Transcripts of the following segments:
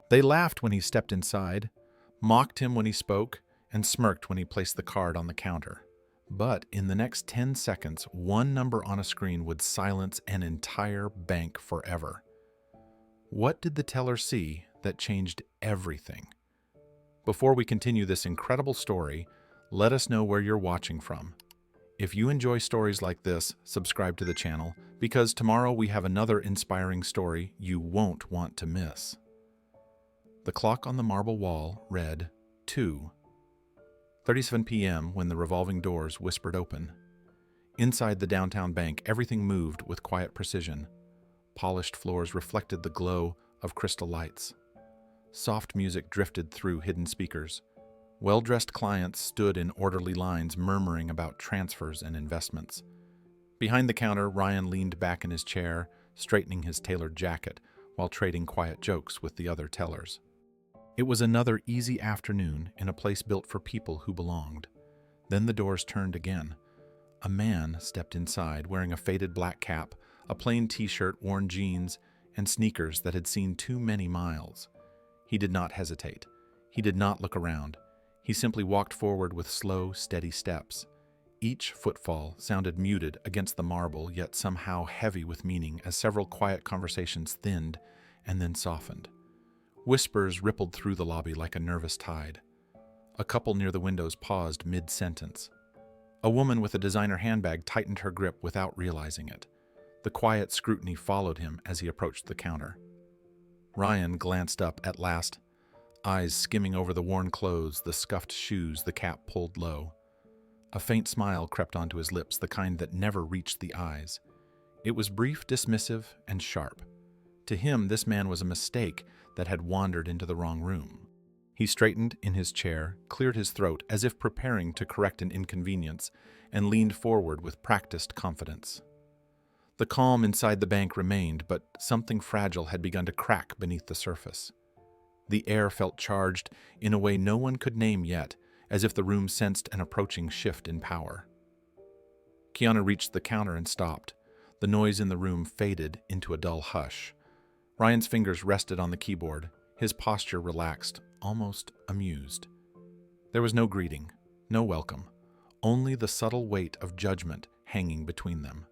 They laughed when he stepped inside, mocked him when he spoke, and smirked when he placed the card on the counter. But in the next 10 seconds, one number on a screen would silence an entire bank forever. What did the teller see that changed everything? Before we continue this incredible story, let us know where you're watching from. If you enjoy stories like this, subscribe to the channel, because tomorrow we have another inspiring story you won't want to miss. The clock on the marble wall read 2:37 p.m. when the revolving doors whispered open. Inside the downtown bank, everything moved with quiet precision. Polished floors reflected the glow of crystal lights. Soft music drifted through hidden speakers. Well-dressed clients stood in orderly lines murmuring about transfers and investments. Behind the counter, Ryan leaned back in his chair, straightening his tailored jacket while trading quiet jokes with the other tellers. It was another easy afternoon in a place built for people who belonged. Then the doors turned again. A man stepped inside wearing a faded black cap, a plain t-shirt, worn jeans, and sneakers that had seen too many miles. He did not hesitate. He did not look around. He simply walked forward with slow, steady steps. Each footfall sounded muted against the marble, yet somehow heavy with meaning as several quiet conversations thinned and then softened. Whispers rippled through the lobby like a nervous tide. A couple near the windows paused mid-sentence. A woman with a designer handbag tightened her grip without realizing it. The quiet scrutiny followed him as he approached the counter. Ryan glanced up at last, eyes skimming over the worn clothes, the scuffed shoes, the cap pulled low. A faint smile crept onto his lips, the kind that never reached the eyes. It was brief, dismissive, and sharp. To him, this man was a mistake that had wandered into the wrong room. He straightened in his chair, cleared his throat as if preparing to correct an inconvenience, and leaned forward with practiced confidence. The calm inside the bank remained, but something fragile had begun to crack beneath the surface. The air felt charged in a way no one could name yet, as if the room sensed an approaching shift in power. Keanu reached the counter and stopped. The noise in the room faded into a dull hush. Ryan's fingers rested on the keyboard, his posture relaxed, almost amused. There was no greeting, no welcome, only the subtle weight of judgment hanging between them.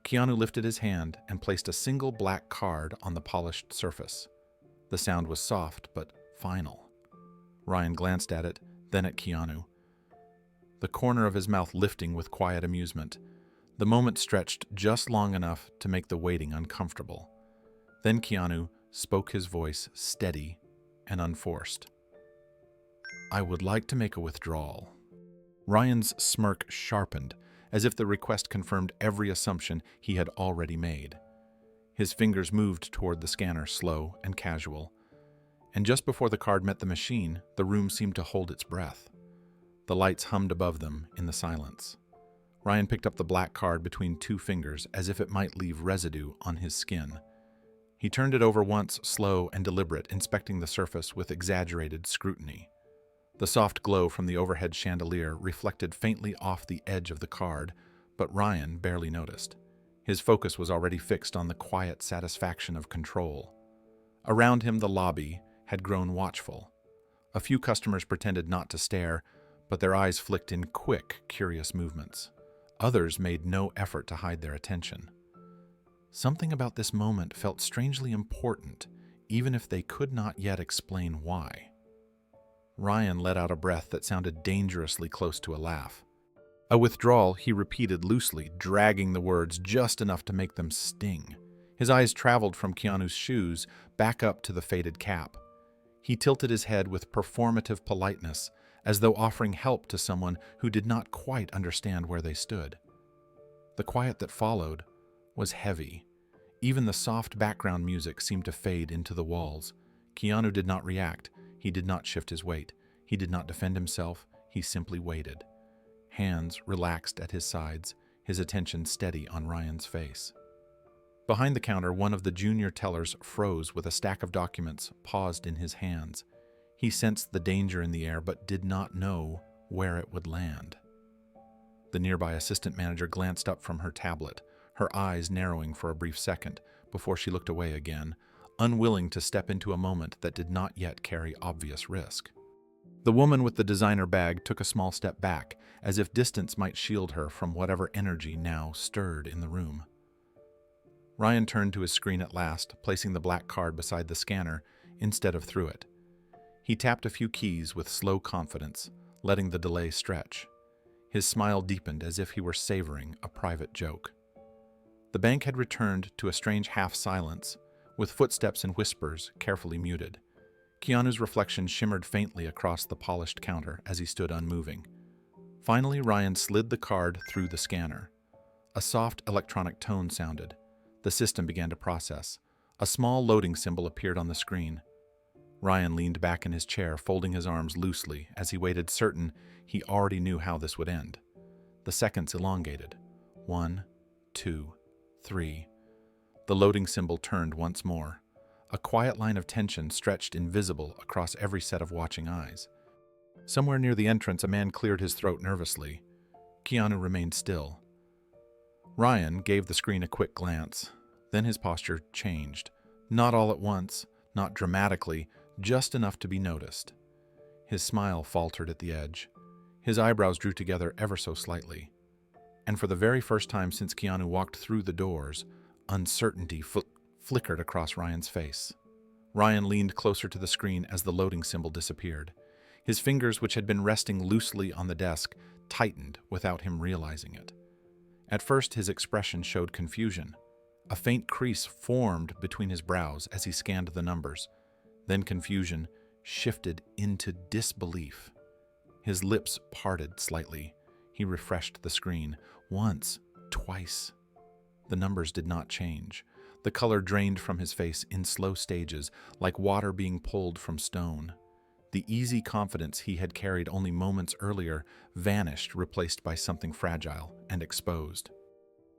Keanu lifted his hand and placed a single black card on the polished surface. The sound was soft but final. Ryan glanced at it, then at Keanu, the corner of his mouth lifting with quiet amusement. The moment stretched just long enough to make the waiting uncomfortable. Then Keanu spoke, his voice steady and unforced. "I would like to make a withdrawal." Ryan's smirk sharpened, as if the request confirmed every assumption he had already made. His fingers moved toward the scanner, slow and casual. And just before the card met the machine, the room seemed to hold its breath. The lights hummed above them in the silence. Ryan picked up the black card between two fingers as if it might leave residue on his skin. He turned it over once, slow and deliberate, inspecting the surface with exaggerated scrutiny. The soft glow from the overhead chandelier reflected faintly off the edge of the card, but Ryan barely noticed. His focus was already fixed on the quiet satisfaction of control. Around him, the lobby had grown watchful. A few customers pretended not to stare, but their eyes flicked in quick, curious movements. Others made no effort to hide their attention. Something about this moment felt strangely important, even if they could not yet explain why. Ryan let out a breath that sounded dangerously close to a laugh. A withdrawal, he repeated loosely, dragging the words just enough to make them sting. His eyes traveled from Keanu's shoes back up to the faded cap. He tilted his head with performative politeness, as though offering help to someone who did not quite understand where they stood. The quiet that followed was heavy. Even the soft background music seemed to fade into the walls. Keanu did not react. He did not shift his weight. He did not defend himself. He simply waited. Hands relaxed at his sides, his attention steady on Ryan's face. Behind the counter, one of the junior tellers froze with a stack of documents paused in his hands. He sensed the danger in the air, but did not know where it would land. The nearby assistant manager glanced up from her tablet, her eyes narrowing for a brief second before she looked away again, unwilling to step into a moment that did not yet carry obvious risk. The woman with the designer bag took a small step back, as if distance might shield her from whatever energy now stirred in the room. Ryan turned to his screen at last, placing the black card beside the scanner instead of through it. He tapped a few keys with slow confidence, letting the delay stretch. His smile deepened as if he were savoring a private joke. The bank had returned to a strange half-silence, with footsteps and whispers carefully muted. Keanu's reflection shimmered faintly across the polished counter as he stood unmoving. Finally, Ryan slid the card through the scanner. A soft electronic tone sounded. The system began to process. A small loading symbol appeared on the screen. Ryan leaned back in his chair, folding his arms loosely as he waited, certain he already knew how this would end. The seconds elongated. 1, 2, 3. The loading symbol turned once more. A quiet line of tension stretched invisible across every set of watching eyes. Somewhere near the entrance, a man cleared his throat nervously. Keanu remained still. Ryan gave the screen a quick glance. Then his posture changed. Not all at once, not dramatically, just enough to be noticed. His smile faltered at the edge. His eyebrows drew together ever so slightly. And for the very first time since Keanu walked through the doors, uncertainty flickered across Ryan's face. Ryan leaned closer to the screen as the loading symbol disappeared. His fingers, which had been resting loosely on the desk, tightened without him realizing it. At first, his expression showed confusion. A faint crease formed between his brows as he scanned the numbers. Then confusion shifted into disbelief. His lips parted slightly. He refreshed the screen. Once, twice. The numbers did not change. The color drained from his face in slow stages, like water being pulled from stone. The easy confidence he had carried only moments earlier vanished, replaced by something fragile and exposed.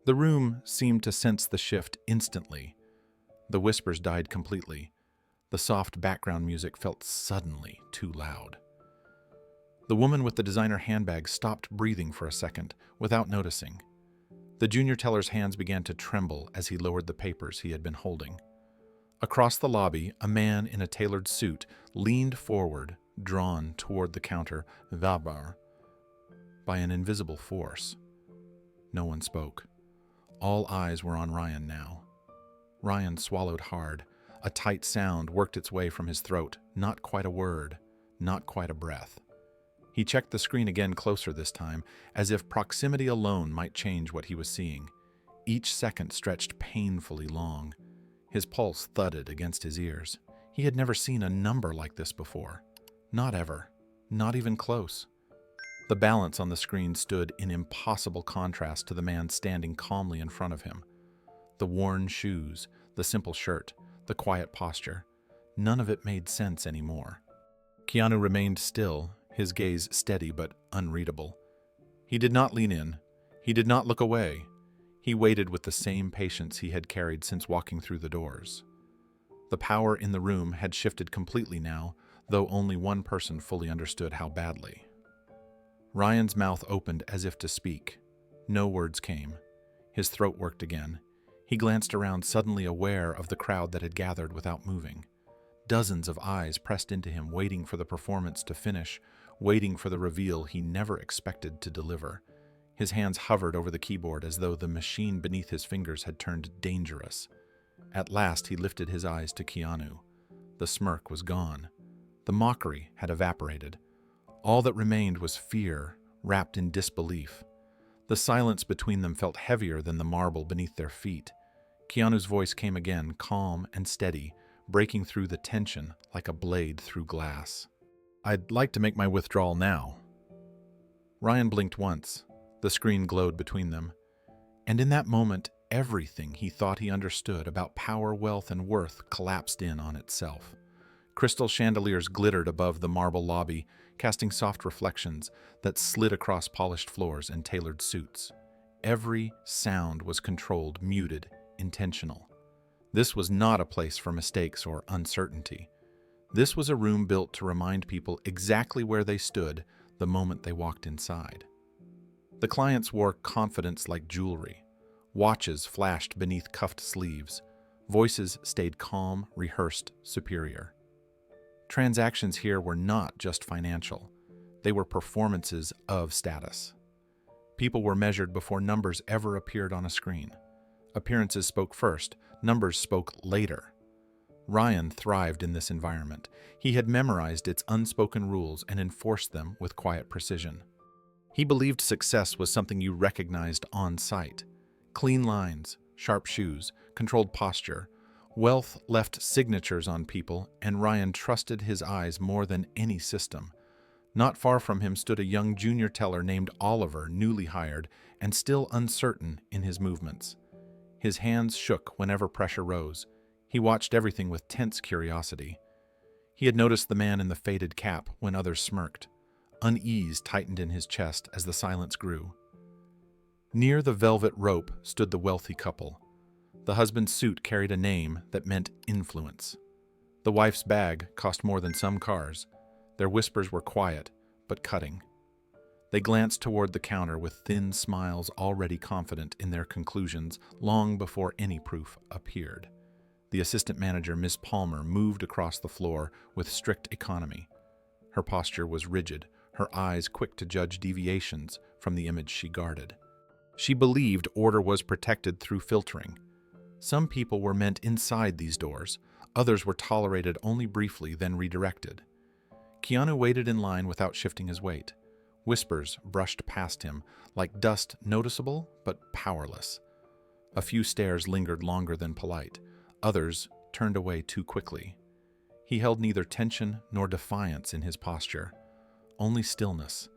The room seemed to sense the shift instantly. The whispers died completely. The soft background music felt suddenly too loud. The woman with the designer handbag stopped breathing for a second, without noticing. The junior teller's hands began to tremble as he lowered the papers he had been holding. Across the lobby, a man in a tailored suit leaned forward, drawn toward the counter, by an invisible force. No one spoke. All eyes were on Ryan now. Ryan swallowed hard. A tight sound worked its way from his throat. Not quite a word, not quite a breath. He checked the screen again, closer this time, as if proximity alone might change what he was seeing. Each second stretched painfully long. His pulse thudded against his ears. He had never seen a number like this before. Not ever. Not even close. The balance on the screen stood in impossible contrast to the man standing calmly in front of him. The worn shoes, the simple shirt, the quiet posture. None of it made sense anymore. Keanu remained still, his gaze steady but unreadable. He did not lean in. He did not look away. He waited with the same patience he had carried since walking through the doors. The power in the room had shifted completely now, though only one person fully understood how badly. Ryan's mouth opened as if to speak. No words came. His throat worked again. He glanced around, suddenly aware of the crowd that had gathered without moving. Dozens of eyes pressed into him, waiting for the performance to finish, waiting for the reveal he never expected to deliver. His hands hovered over the keyboard as though the machine beneath his fingers had turned dangerous. At last he lifted his eyes to Keanu. The smirk was gone. The mockery had evaporated. All that remained was fear, wrapped in disbelief. The silence between them felt heavier than the marble beneath their feet. Keanu's voice came again, calm and steady, breaking through the tension like a blade through glass. "I'd like to make my withdrawal now." Ryan blinked once. The screen glowed between them. And in that moment, everything he thought he understood about power, wealth, and worth collapsed in on itself. Crystal chandeliers glittered above the marble lobby, casting soft reflections that slid across polished floors and tailored suits. Every sound was controlled, muted, intentional. This was not a place for mistakes or uncertainty. This was a room built to remind people exactly where they stood the moment they walked inside. The clients wore confidence like jewelry. Watches flashed beneath cuffed sleeves. Voices stayed calm, rehearsed, superior. Transactions here were not just financial. They were performances of status. People were measured before numbers ever appeared on a screen. Appearances spoke first, numbers spoke later. Ryan thrived in this environment. He had memorized its unspoken rules and enforced them with quiet precision. He believed success was something you recognized on sight. Clean lines, sharp shoes, controlled posture. Wealth left signatures on people, and Ryan trusted his eyes more than any system. Not far from him stood a young junior teller named Oliver, newly hired, and still uncertain in his movements. His hands shook whenever pressure rose. He watched everything with tense curiosity. He had noticed the man in the faded cap when others smirked. Unease tightened in his chest as the silence grew. Near the velvet rope stood the wealthy couple. The husband's suit carried a name that meant influence. The wife's bag cost more than some cars. Their whispers were quiet, but cutting. They glanced toward the counter with thin smiles, already confident in their conclusions long before any proof appeared. The assistant manager, Miss Palmer, moved across the floor with strict economy. Her posture was rigid, her eyes quick to judge deviations from the image she guarded. She believed order was protected through filtering. Some people were meant inside these doors, others were tolerated only briefly, then redirected. Keanu waited in line without shifting his weight. Whispers brushed past him, like dust noticeable but powerless. A few stares lingered longer than polite. Others turned away too quickly. He held neither tension nor defiance in his posture, only stillness,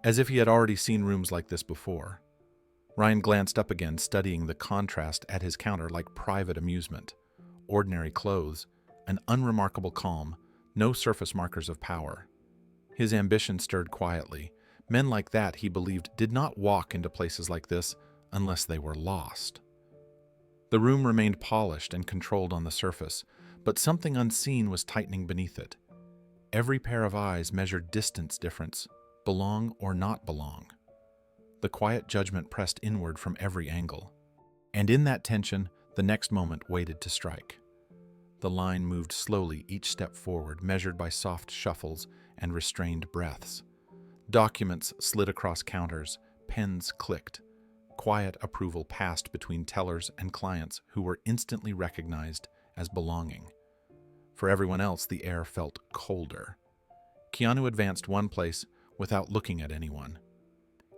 as if he had already seen rooms like this before. Ryan glanced up again, studying the contrast at his counter like private amusement. Ordinary clothes, an unremarkable calm, no surface markers of power. His ambition stirred quietly. Men like that, he believed, did not walk into places like this unless they were lost. The room remained polished and controlled on the surface, but something unseen was tightening beneath it. Every pair of eyes measured distance difference, belong or not belong. The quiet judgment pressed inward from every angle. And in that tension, the next moment waited to strike. The line moved slowly, each step forward, measured by soft shuffles and restrained breaths. Documents slid across counters, pens clicked. Quiet approval passed between tellers and clients who were instantly recognized as belonging. For everyone else, the air felt colder. Keanu advanced one place without looking at anyone.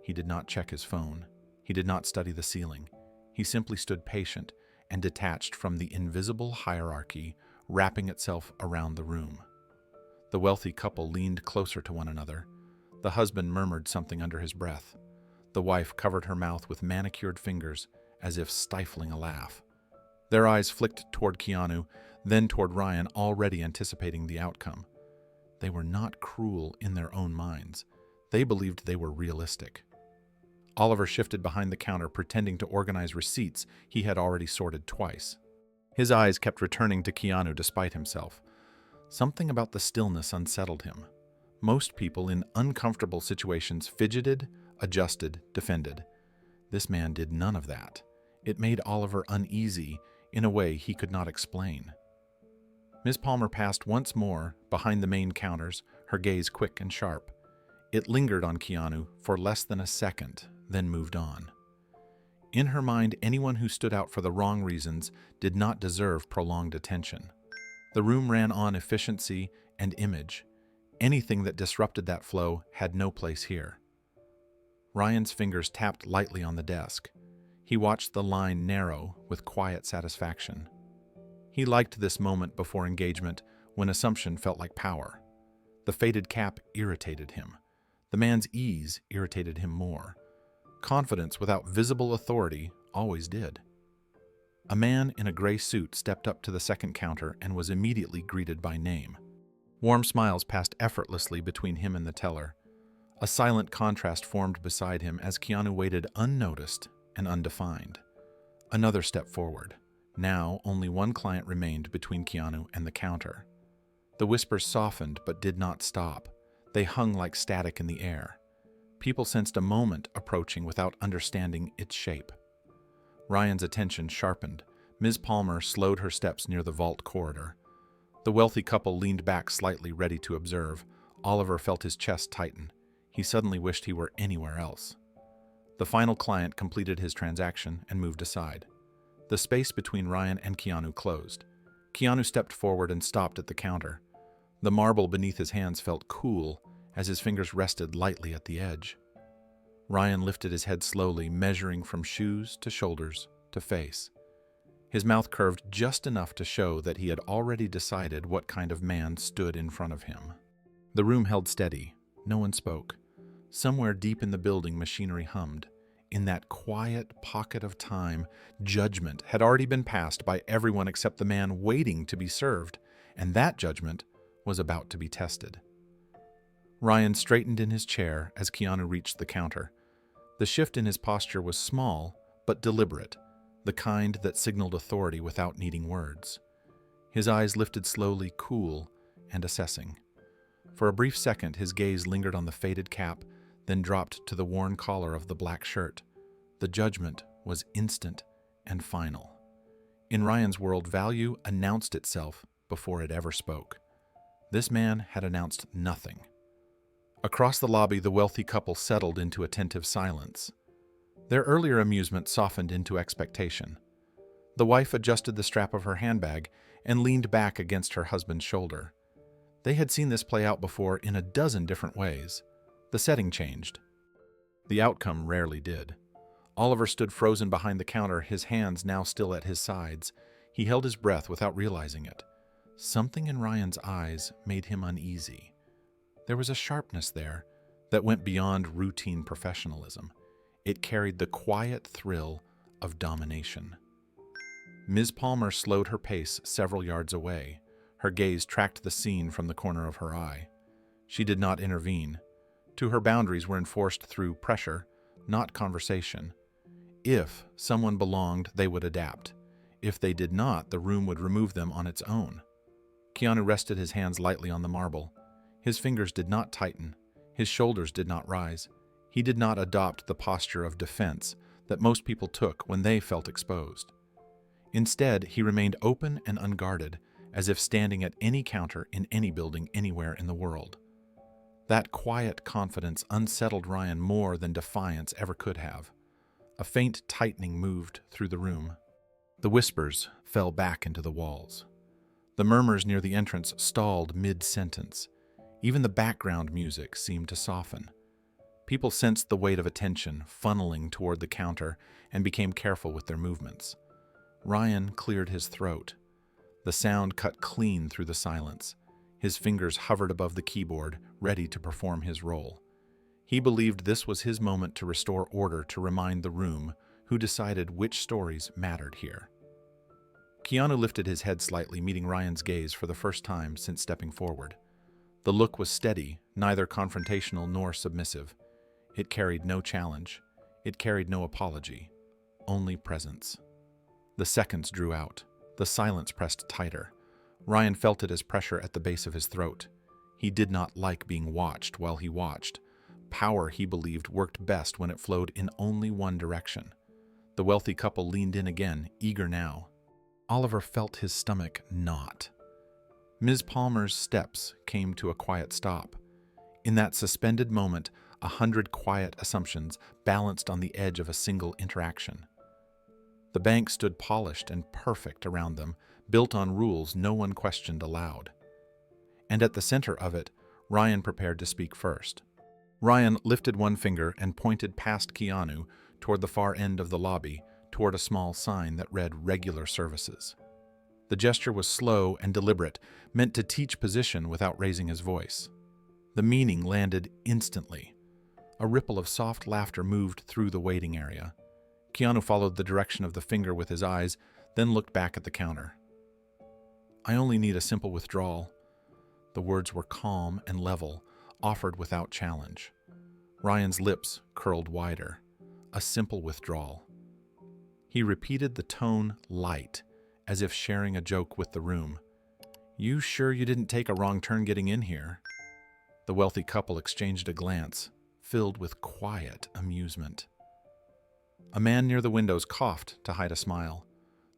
He did not check his phone. He did not study the ceiling. He simply stood patient and detached from the invisible hierarchy wrapping itself around the room. The wealthy couple leaned closer to one another. The husband murmured something under his breath. The wife covered her mouth with manicured fingers, as if stifling a laugh. Their eyes flicked toward Keanu, then toward Ryan, already anticipating the outcome. They were not cruel in their own minds. They believed they were realistic. Oliver shifted behind the counter, pretending to organize receipts he had already sorted twice. His eyes kept returning to Keanu despite himself. Something about the stillness unsettled him. Most people in uncomfortable situations fidgeted, adjusted, defended. This man did none of that. It made Oliver uneasy in a way he could not explain. Miss Palmer passed once more behind the main counters, her gaze quick and sharp. It lingered on Keanu for less than a second, then moved on. In her mind, anyone who stood out for the wrong reasons did not deserve prolonged attention. The room ran on efficiency and image. Anything that disrupted that flow had no place here. Ryan's fingers tapped lightly on the desk. He watched the line narrow with quiet satisfaction. He liked this moment before engagement, when assumption felt like power. The faded cap irritated him. The man's ease irritated him more. Confidence without visible authority always did. A man in a gray suit stepped up to the second counter and was immediately greeted by name. Warm smiles passed effortlessly between him and the teller. A silent contrast formed beside him as Keanu waited unnoticed and undefined. Another step forward. Now only one client remained between Keanu and the counter. The whispers softened but did not stop. They hung like static in the air. People sensed a moment approaching without understanding its shape. Ryan's attention sharpened, Ms. Palmer slowed her steps near the vault corridor. The wealthy couple leaned back slightly, ready to observe. Oliver felt his chest tighten. He suddenly wished he were anywhere else. The final client completed his transaction and moved aside. The space between Ryan and Keanu closed. Keanu stepped forward and stopped at the counter. The marble beneath his hands felt cool as his fingers rested lightly at the edge. Ryan lifted his head slowly, measuring from shoes to shoulders to face. His mouth curved just enough to show that he had already decided what kind of man stood in front of him. The room held steady. No one spoke. Somewhere deep in the building, machinery hummed. In that quiet pocket of time, judgment had already been passed by everyone except the man waiting to be served, and that judgment was about to be tested. Ryan straightened in his chair as Keanu reached the counter. The shift in his posture was small, but deliberate, the kind that signaled authority without needing words. His eyes lifted slowly, cool and assessing. For a brief second, his gaze lingered on the faded cap, then dropped to the worn collar of the black shirt. The judgment was instant and final. In Ryan's world, value announced itself before it ever spoke. This man had announced nothing. Across the lobby, the wealthy couple settled into attentive silence. Their earlier amusement softened into expectation. The wife adjusted the strap of her handbag and leaned back against her husband's shoulder. They had seen this play out before in a dozen different ways. The setting changed. The outcome rarely did. Oliver stood frozen behind the counter, his hands now still at his sides. He held his breath without realizing it. Something in Ryan's eyes made him uneasy. There was a sharpness there that went beyond routine professionalism. It carried the quiet thrill of domination. Ms. Palmer slowed her pace several yards away. Her gaze tracked the scene from the corner of her eye. She did not intervene. To her, boundaries were enforced through pressure, not conversation. If someone belonged, they would adapt. If they did not, the room would remove them on its own. Keanu rested his hands lightly on the marble. His fingers did not tighten. His shoulders did not rise. He did not adopt the posture of defense that most people took when they felt exposed. Instead, he remained open and unguarded, as if standing at any counter in any building anywhere in the world. That quiet confidence unsettled Ryan more than defiance ever could have. A faint tightening moved through the room. The whispers fell back into the walls. The murmurs near the entrance stalled mid-sentence. Even the background music seemed to soften. People sensed the weight of attention funneling toward the counter and became careful with their movements. Ryan cleared his throat. The sound cut clean through the silence. His fingers hovered above the keyboard, ready to perform his role. He believed this was his moment to restore order, to remind the room who decided which stories mattered here. Keanu lifted his head slightly, meeting Ryan's gaze for the first time since stepping forward. The look was steady, neither confrontational nor submissive. It carried no challenge. It carried no apology. Only presence. The seconds drew out. The silence pressed tighter. Ryan felt it as pressure at the base of his throat. He did not like being watched while he watched. Power, he believed, worked best when it flowed in only one direction. The wealthy couple leaned in again, eager now. Oliver felt his stomach knot. Ms. Palmer's steps came to a quiet stop. In that suspended moment, 100 quiet assumptions balanced on the edge of a single interaction. The bank stood polished and perfect around them, built on rules no one questioned aloud. And at the center of it, Ryan prepared to speak first. Ryan lifted one finger and pointed past Keanu toward the far end of the lobby, toward a small sign that read "Regular Services." The gesture was slow and deliberate, meant to teach position without raising his voice. The meaning landed instantly. A ripple of soft laughter moved through the waiting area. Keanu followed the direction of the finger with his eyes, then looked back at the counter. "I only need a simple withdrawal." The words were calm and level, offered without challenge. Ryan's lips curled wider. A simple withdrawal. He repeated the tone light, as if sharing a joke with the room. "You sure you didn't take a wrong turn getting in here?" The wealthy couple exchanged a glance, filled with quiet amusement. A man near the windows coughed to hide a smile.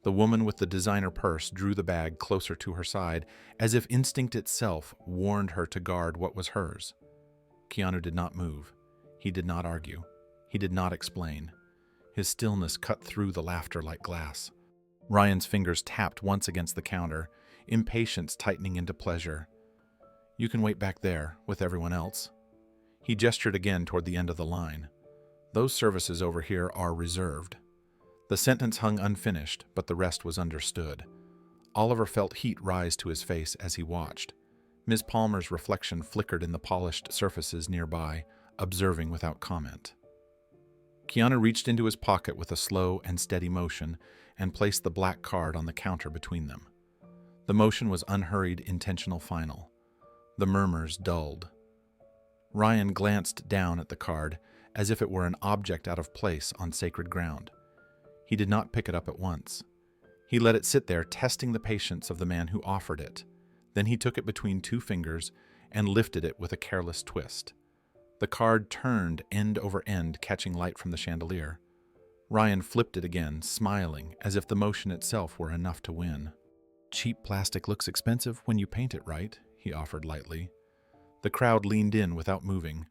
The woman with the designer purse drew the bag closer to her side, as if instinct itself warned her to guard what was hers. Keanu did not move. He did not argue. He did not explain. His stillness cut through the laughter like glass. Ryan's fingers tapped once against the counter, impatience tightening into pleasure. "You can wait back there, with everyone else." He gestured again toward the end of the line. "Those services over here are reserved." The sentence hung unfinished, but the rest was understood. Oliver felt heat rise to his face as he watched. Ms. Palmer's reflection flickered in the polished surfaces nearby, observing without comment. Keanu reached into his pocket with a slow and steady motion and placed the black card on the counter between them. The motion was unhurried, intentional, final. The murmurs dulled. Ryan glanced down at the card as if it were an object out of place on sacred ground. He did not pick it up at once. He let it sit there, testing the patience of the man who offered it. Then he took it between two fingers and lifted it with a careless twist. The card turned end over end, catching light from the chandelier. Ryan flipped it again, smiling, as if the motion itself were enough to win. "Cheap plastic looks expensive when you paint it right," he offered lightly. The crowd leaned in without moving.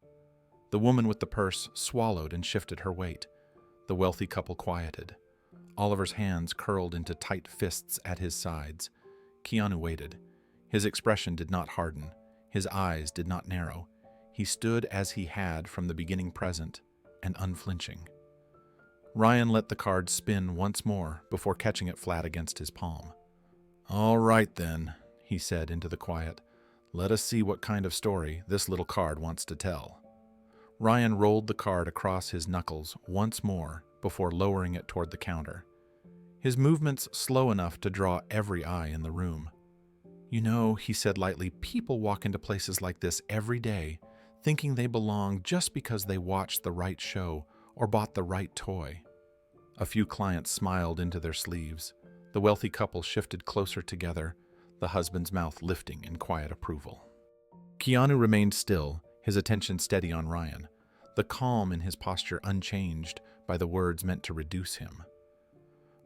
The woman with the purse swallowed and shifted her weight. The wealthy couple quieted. Oliver's hands curled into tight fists at his sides. Keanu waited. His expression did not harden. His eyes did not narrow. He stood as he had from the beginning, present and unflinching. Ryan let the card spin once more before catching it flat against his palm. "All right then," he said into the quiet. "Let us see what kind of story this little card wants to tell." Ryan rolled the card across his knuckles once more before lowering it toward the counter. His movements slow enough to draw every eye in the room. "You know," he said lightly, "people walk into places like this every day, thinking they belong just because they watched the right show or bought the right toy." A few clients smiled into their sleeves. The wealthy couple shifted closer together, the husband's mouth lifting in quiet approval. Keanu remained still, his attention steady on Ryan, the calm in his posture unchanged by the words meant to reduce him.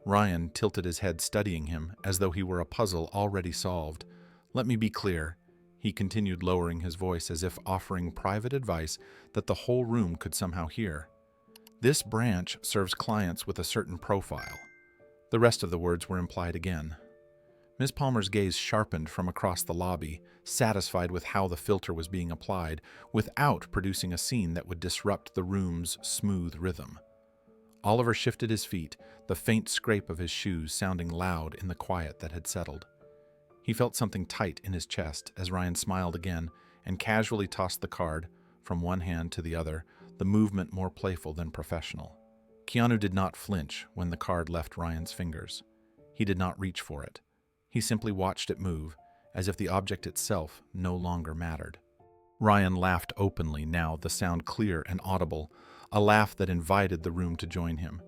Ryan tilted his head, studying him as though he were a puzzle already solved. "Let me be clear," he continued, lowering his voice as if offering private advice that the whole room could somehow hear. "This branch serves clients with a certain profile." The rest of the words were implied again. Miss Palmer's gaze sharpened from across the lobby, satisfied with how the filter was being applied, without producing a scene that would disrupt the room's smooth rhythm. Oliver shifted his feet, the faint scrape of his shoes sounding loud in the quiet that had settled. He felt something tight in his chest as Ryan smiled again and casually tossed the card from one hand to the other, the movement more playful than professional. Keanu did not flinch when the card left Ryan's fingers. He did not reach for it. He simply watched it move, as if the object itself no longer mattered. Ryan laughed openly now, the sound clear and audible, a laugh that invited the room to join him.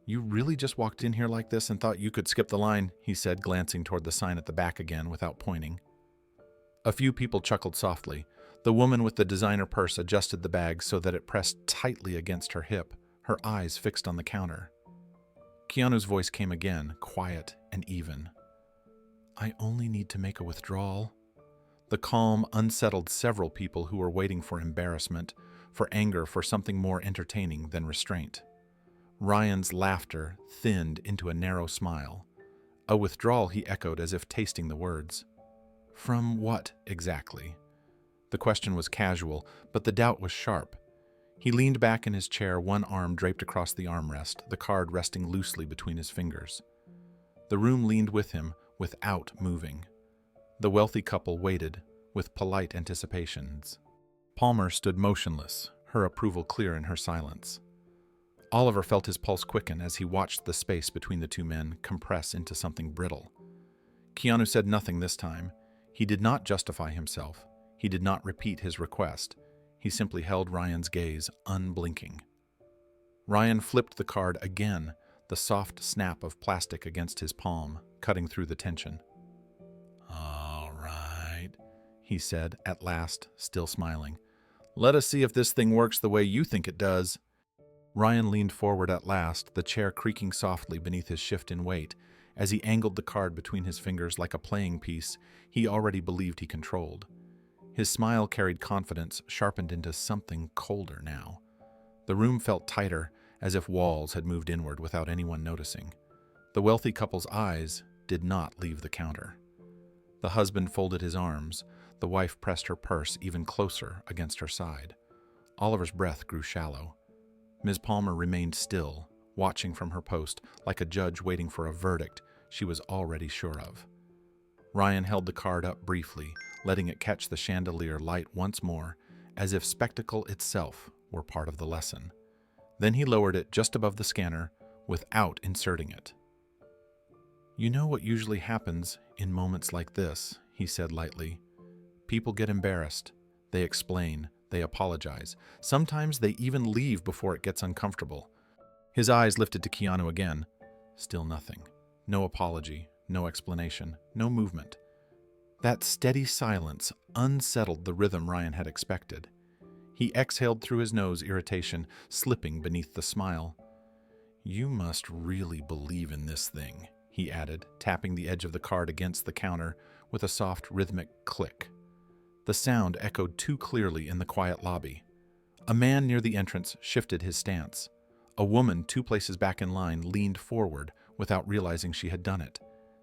"You really just walked in here like this and thought you could skip the line," he said, glancing toward the sign at the back again without pointing. A few people chuckled softly. The woman with the designer purse adjusted the bag so that it pressed tightly against her hip, her eyes fixed on the counter. Keanu's voice came again, quiet and even. "I only need to make a withdrawal." The calm unsettled several people who were waiting for embarrassment, for anger, for something more entertaining than restraint. Ryan's laughter thinned into a narrow smile. "A withdrawal," he echoed as if tasting the words. "From what, exactly?" The question was casual, but the doubt was sharp. He leaned back in his chair, one arm draped across the armrest, the card resting loosely between his fingers. The room leaned with him, without moving. The wealthy couple waited, with polite anticipations. Palmer stood motionless, her approval clear in her silence. Oliver felt his pulse quicken as he watched the space between the two men compress into something brittle. Keanu said nothing this time. He did not justify himself. He did not repeat his request. He simply held Ryan's gaze, unblinking. Ryan flipped the card again, the soft snap of plastic against his palm, cutting through the tension. "All right," he said, at last, still smiling. "Let us see if this thing works the way you think it does." Ryan leaned forward at last, the chair creaking softly beneath his shift in weight, As he angled the card between his fingers like a playing piece he already believed he controlled. His smile carried confidence, sharpened into something colder now. The room felt tighter, as if walls had moved inward without anyone noticing. The wealthy couple's eyes did not leave the counter. The husband folded his arms. The wife pressed her purse even closer against her side. Oliver's breath grew shallow. Ms. Palmer remained still, watching from her post like a judge waiting for a verdict she was already sure of. Ryan held the card up briefly, letting it catch the chandelier light once more, as if spectacle itself were part of the lesson. Then he lowered it just above the scanner without inserting it. "You know what usually happens in moments like this," he said lightly. "People get embarrassed. They explain. They apologize. Sometimes they even leave before it gets uncomfortable." His eyes lifted to Keanu again. Still nothing. No apology, no explanation, no movement. That steady silence unsettled the rhythm Ryan had expected. He exhaled through his nose, irritation slipping beneath the smile. "You must really believe in this thing," he added, tapping the edge of the card against the counter with a soft, rhythmic click. The sound echoed too clearly in the quiet lobby. A man near the entrance shifted his stance. A woman 2 places back in line leaned forward without realizing she had done it.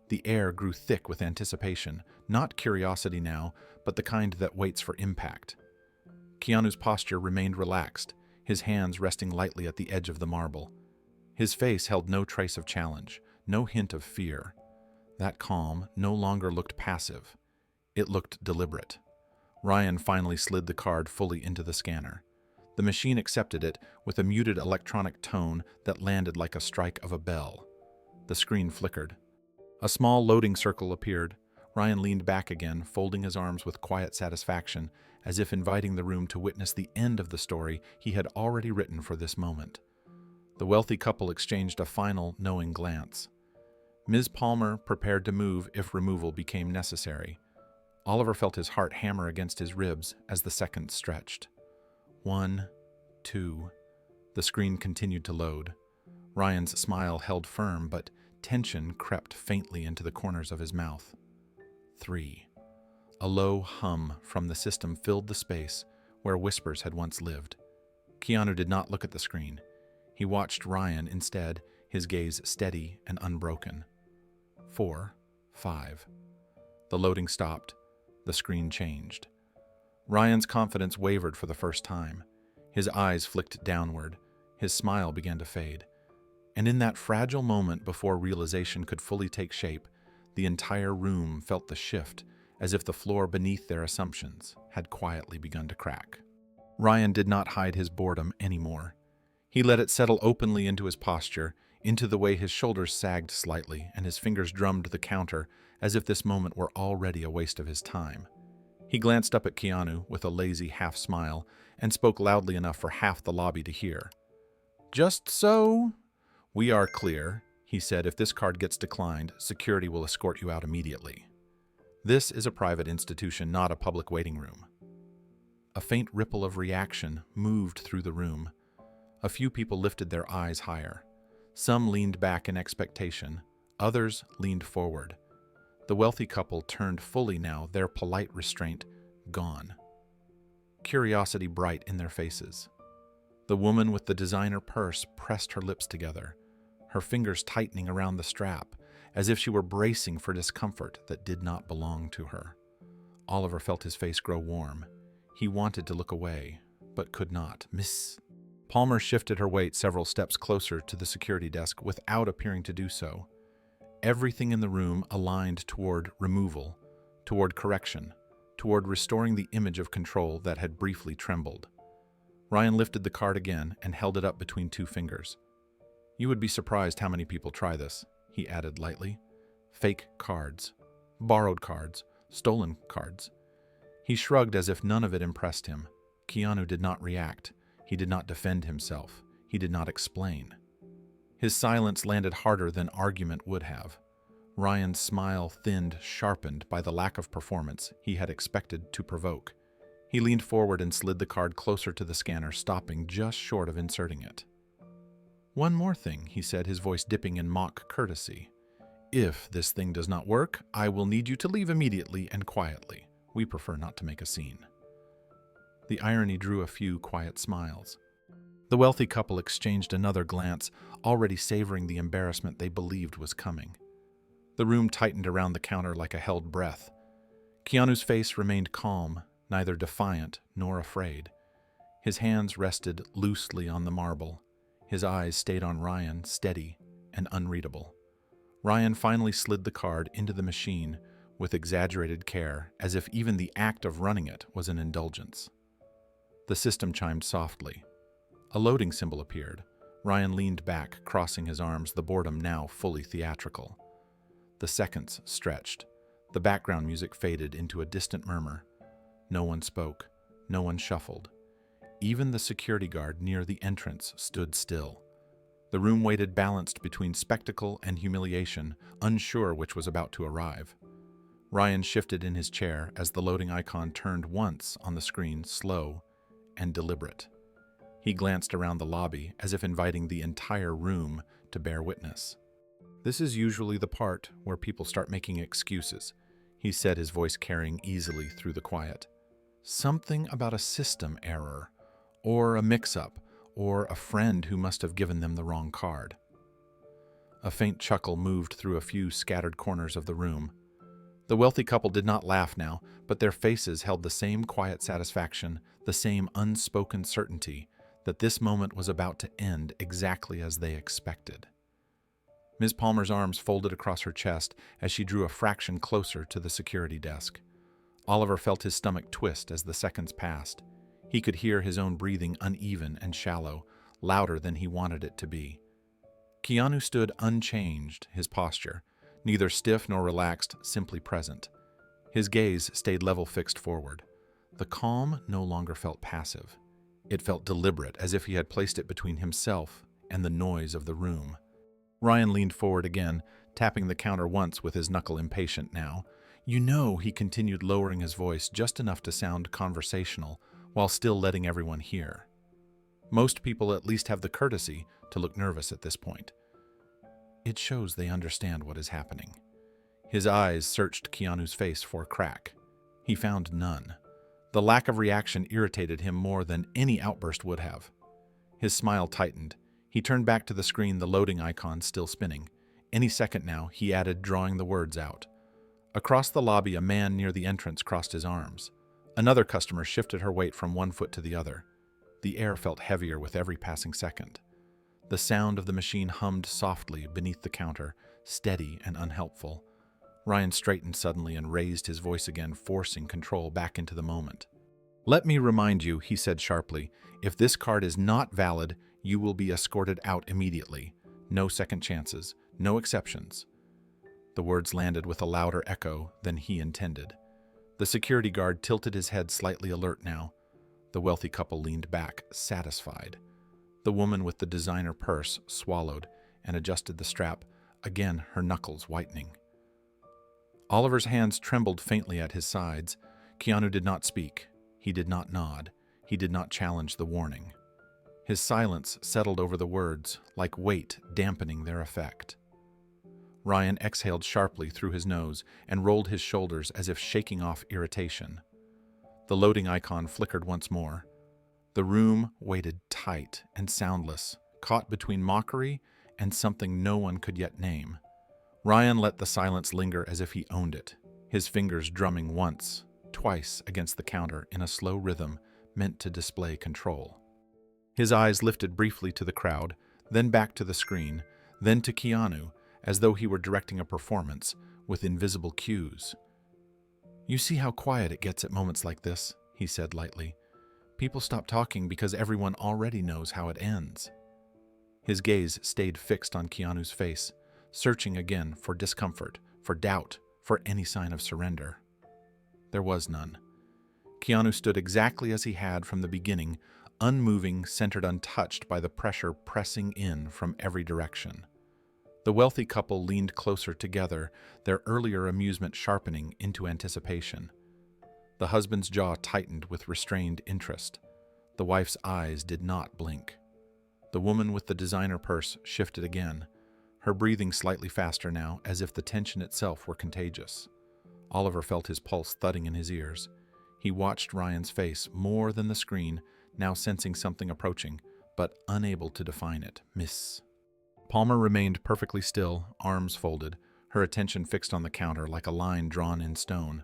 The air grew thick with anticipation, not curiosity now, but the kind that waits for impact. Keanu's posture remained relaxed, his hands resting lightly at the edge of the marble. His face held no trace of challenge, no hint of fear. That calm no longer looked passive. It looked deliberate. Ryan finally slid the card fully into the scanner. The machine accepted it with a muted electronic tone that landed like a strike of a bell. The screen flickered. A small loading circle appeared. Ryan leaned back again, folding his arms with quiet satisfaction, as if inviting the room to witness the end of the story he had already written for this moment. The wealthy couple exchanged a final, knowing glance. Ms. Palmer prepared to move if removal became necessary. Oliver felt his heart hammer against his ribs as the seconds stretched. 1, 2. The screen continued to load. Ryan's smile held firm, but tension crept faintly into the corners of his mouth. 3. A low hum from the system filled the space where whispers had once lived. Keanu did not look at the screen. He watched Ryan instead, his gaze steady and unbroken. 4, 5. The loading stopped. The screen changed. Ryan's confidence wavered for the first time. His eyes flicked downward. His smile began to fade. And in that fragile moment before realization could fully take shape, the entire room felt the shift, as if the floor beneath their assumptions had quietly begun to crack. Ryan did not hide his boredom anymore. He let it settle openly into his posture, into the way his shoulders sagged slightly and his fingers drummed the counter as if this moment were already a waste of his time. He glanced up at Keanu with a lazy half-smile and spoke loudly enough for half the lobby to hear. "Just so we are clear," he said, "if this card gets declined, security will escort you out immediately. This is a private institution, not a public waiting room." A faint ripple of reaction moved through the room. A few people lifted their eyes higher. Some leaned back in expectation. Others leaned forward. The wealthy couple turned fully now, their polite restraint gone. Curiosity bright in their faces. The woman with the designer purse pressed her lips together, her fingers tightening around the strap, as if she were bracing for discomfort that did not belong to her. Oliver felt his face grow warm. He wanted to look away, but could not. "Miss..." Palmer shifted her weight several steps closer to the security desk without appearing to do so. Everything in the room aligned toward removal, toward correction, toward restoring the image of control that had briefly trembled. Ryan lifted the card again and held it up between 2 fingers. "You would be surprised how many people try this," he added lightly. "Fake cards, borrowed cards, stolen cards." He shrugged as if none of it impressed him. Keanu did not react. He did not defend himself. He did not explain. His silence landed harder than argument would have. Ryan's smile thinned, sharpened by the lack of performance he had expected to provoke. He leaned forward and slid the card closer to the scanner, stopping just short of inserting it. "One more thing," he said, his voice dipping in mock courtesy. If this thing does not work, I will need you to leave immediately and quietly. We prefer not to make a scene." The irony drew a few quiet smiles. The wealthy couple exchanged another glance, already savoring the embarrassment they believed was coming. The room tightened around the counter like a held breath. Keanu's face remained calm, neither defiant nor afraid. His hands rested loosely on the marble. His eyes stayed on Ryan, steady and unreadable. Ryan finally slid the card into the machine with exaggerated care, as if even the act of running it was an indulgence. The system chimed softly. A loading symbol appeared. Ryan leaned back, crossing his arms, the boredom now fully theatrical. The seconds stretched. The background music faded into a distant murmur. No one spoke. No one shuffled. Even the security guard near the entrance stood still. The room waited, balanced between spectacle and humiliation, unsure which was about to arrive. Ryan shifted in his chair as the loading icon turned once on the screen, slow and deliberate. He glanced around the lobby as if inviting the entire room to bear witness. "This is usually the part where people start making excuses," he said, his voice carrying easily through the quiet. "Something about a system error, or a mix-up, or a friend who must have given them the wrong card." A faint chuckle moved through a few scattered corners of the room. The wealthy couple did not laugh now, but their faces held the same quiet satisfaction, the same unspoken certainty that this moment was about to end exactly as they expected. Ms. Palmer's arms folded across her chest as she drew a fraction closer to the security desk. Oliver felt his stomach twist as the seconds passed. He could hear his own breathing uneven and shallow, louder than he wanted it to be. Keanu stood unchanged, his posture, neither stiff nor relaxed, simply present. His gaze stayed level-fixed forward. The calm no longer felt passive. It felt deliberate, as if he had placed it between himself and the noise of the room. Ryan leaned forward again, tapping the counter once with his knuckle, impatient now. "You know," he continued, lowering his voice just enough to sound conversational, while still letting everyone hear. Most people at least have the courtesy to look nervous at this point. It shows they understand what is happening. His eyes searched Keanu's face for a crack. He found none. The lack of reaction irritated him more than any outburst would have. His smile tightened. He turned back to the screen, the loading icon still spinning. "Any second now," he added, drawing the words out. Across the lobby, a man near the entrance crossed his arms. Another customer shifted her weight from one foot to the other. The air felt heavier with every passing second. The sound of the machine hummed softly beneath the counter, steady and unhelpful. Ryan straightened suddenly and raised his voice again, forcing control back into the moment. "Let me remind you," he said sharply, "if this card is not valid, you will be escorted out immediately. No second chances, no exceptions." The words landed with a louder echo than he intended. The security guard tilted his head, slightly alert now. The wealthy couple leaned back, satisfied. The woman with the designer purse swallowed and adjusted the strap, again her knuckles whitening. Oliver's hands trembled faintly at his sides. Keanu did not speak. He did not nod. He did not challenge the warning. His silence settled over the words, like weight dampening their effect. Ryan exhaled sharply through his nose and rolled his shoulders as if shaking off irritation. The loading icon flickered once more. The room waited tight and soundless, caught between mockery and something no one could yet name. Ryan let the silence linger as if he owned it, his fingers drumming once, twice against the counter in a slow rhythm meant to display control. His eyes lifted briefly to the crowd, then back to the screen, then to Keanu, as though he were directing a performance with invisible cues. "You see how quiet it gets at moments like this," he said lightly. "People stop talking because everyone already knows how it ends." His gaze stayed fixed on Keanu's face, searching again for discomfort, for doubt, for any sign of surrender. There was none. Keanu stood exactly as he had from the beginning, unmoving, centered, untouched by the pressure pressing in from every direction. The wealthy couple leaned closer together, their earlier amusement sharpening into anticipation. The husband's jaw tightened with restrained interest. The wife's eyes did not blink. The woman with the designer purse shifted again. her breathing slightly faster now, as if the tension itself were contagious. Oliver felt his pulse thudding in his ears. He watched Ryan's face more than the screen, now sensing something approaching, but unable to define it. Miss. Palmer remained perfectly still, arms folded, her attention fixed on the counter like a line drawn in stone.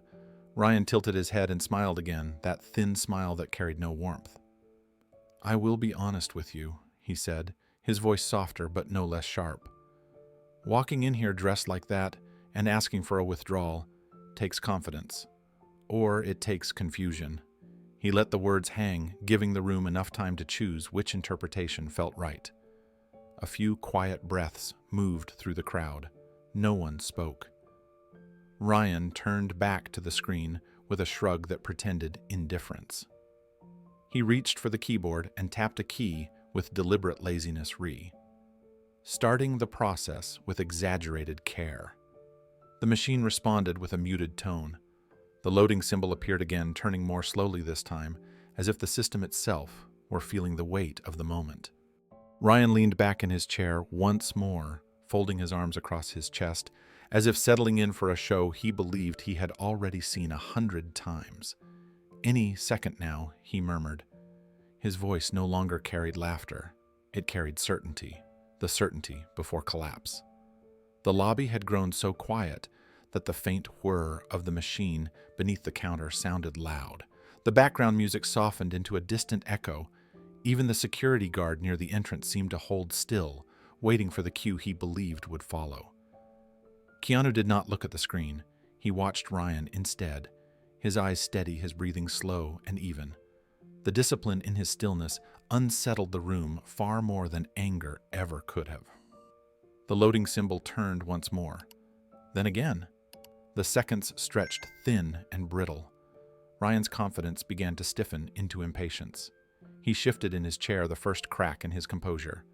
Ryan tilted his head and smiled again, that thin smile that carried no warmth. "I will be honest with you," he said, his voice softer but no less sharp. "Walking in here dressed like that and asking for a withdrawal takes confidence. Or it takes confusion." He let the words hang, giving the room enough time to choose which interpretation felt right. A few quiet breaths moved through the crowd. No one spoke. Ryan turned back to the screen with a shrug that pretended indifference. He reached for the keyboard and tapped a key with deliberate laziness, starting the process with exaggerated care. The machine responded with a muted tone. The loading symbol appeared again, turning more slowly this time, as if the system itself were feeling the weight of the moment. Ryan leaned back in his chair once more, folding his arms across his chest, as if settling in for a show he believed he had already seen 100 times. "Any second now," he murmured. His voice no longer carried laughter. It carried certainty, the certainty before collapse. The lobby had grown so quiet that the faint whir of the machine beneath the counter sounded loud. The background music softened into a distant echo. Even the security guard near the entrance seemed to hold still, waiting for the cue he believed would follow. Keanu did not look at the screen. He watched Ryan instead, his eyes steady, his breathing slow and even. The discipline in his stillness unsettled the room far more than anger ever could have. The loading symbol turned once more. Then again. The seconds stretched thin and brittle. Ryan's confidence began to stiffen into impatience. He shifted in his chair, the first crack in his composure.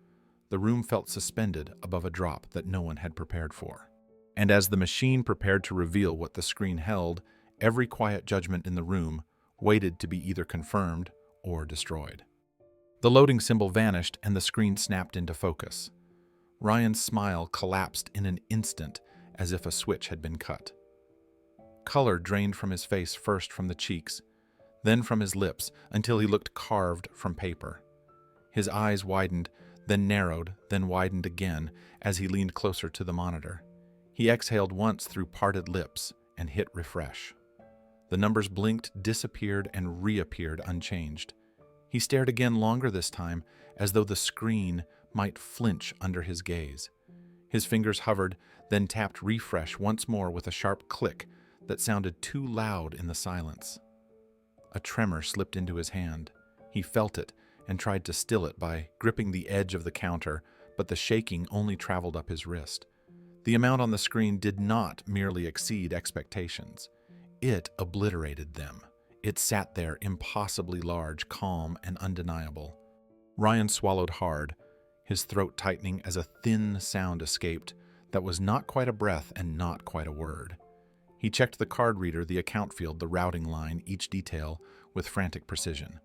The room felt suspended above a drop that no one had prepared for. And as the machine prepared to reveal what the screen held, every quiet judgment in the room waited to be either confirmed or destroyed. The loading symbol vanished and the screen snapped into focus. Ryan's smile collapsed in an instant, as if a switch had been cut. Color drained from his face, first from the cheeks, then from his lips, until he looked carved from paper. His eyes widened, then narrowed, then widened again as he leaned closer to the monitor. He exhaled once through parted lips and hit refresh. The numbers blinked, disappeared, and reappeared unchanged. He stared again, longer this time, as though the screen might flinch under his gaze. His fingers hovered, then tapped refresh once more with a sharp click that sounded too loud in the silence. A tremor slipped into his hand. He felt it and tried to still it by gripping the edge of the counter, but the shaking only traveled up his wrist. The amount on the screen did not merely exceed expectations. It obliterated them. It sat there, impossibly large, calm, and undeniable. Ryan swallowed hard, his throat tightening as a thin sound escaped that was not quite a breath and not quite a word. He checked the card reader, the account field, the routing line, each detail, with frantic precision.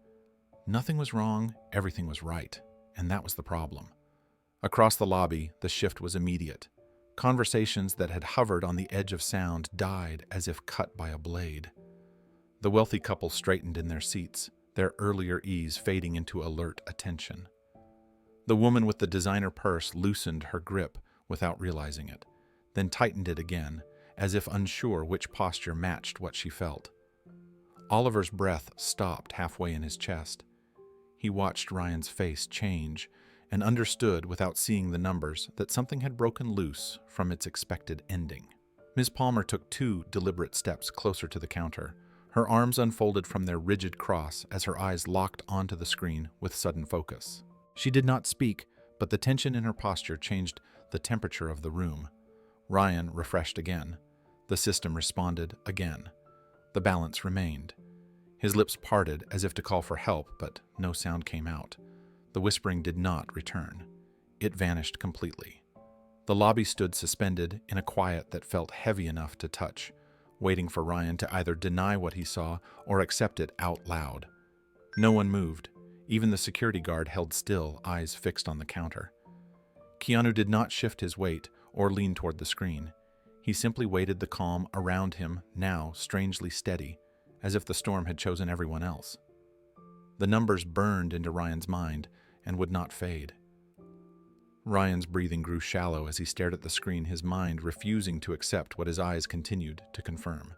Nothing was wrong, everything was right, and that was the problem. Across the lobby, the shift was immediate. Conversations that had hovered on the edge of sound died as if cut by a blade. The wealthy couple straightened in their seats, their earlier ease fading into alert attention. The woman with the designer purse loosened her grip without realizing it, then tightened it again, as if unsure which posture matched what she felt. Oliver's breath stopped halfway in his chest. He watched Ryan's face change and understood, without seeing the numbers, that something had broken loose from its expected ending. Ms. Palmer took 2 deliberate steps closer to the counter. Her arms unfolded from their rigid cross as her eyes locked onto the screen with sudden focus. She did not speak, but the tension in her posture changed the temperature of the room. Ryan refreshed again. The system responded again. The balance remained. His lips parted as if to call for help, but no sound came out. The whispering did not return. It vanished completely. The lobby stood suspended in a quiet that felt heavy enough to touch, waiting for Ryan to either deny what he saw or accept it out loud. No one moved. Even the security guard held still, eyes fixed on the counter. Keanu did not shift his weight or lean toward the screen. He simply waited, the calm around him now strangely steady, as if the storm had chosen everyone else. The numbers burned into Ryan's mind and would not fade. Ryan's breathing grew shallow as he stared at the screen, his mind refusing to accept what his eyes continued to confirm.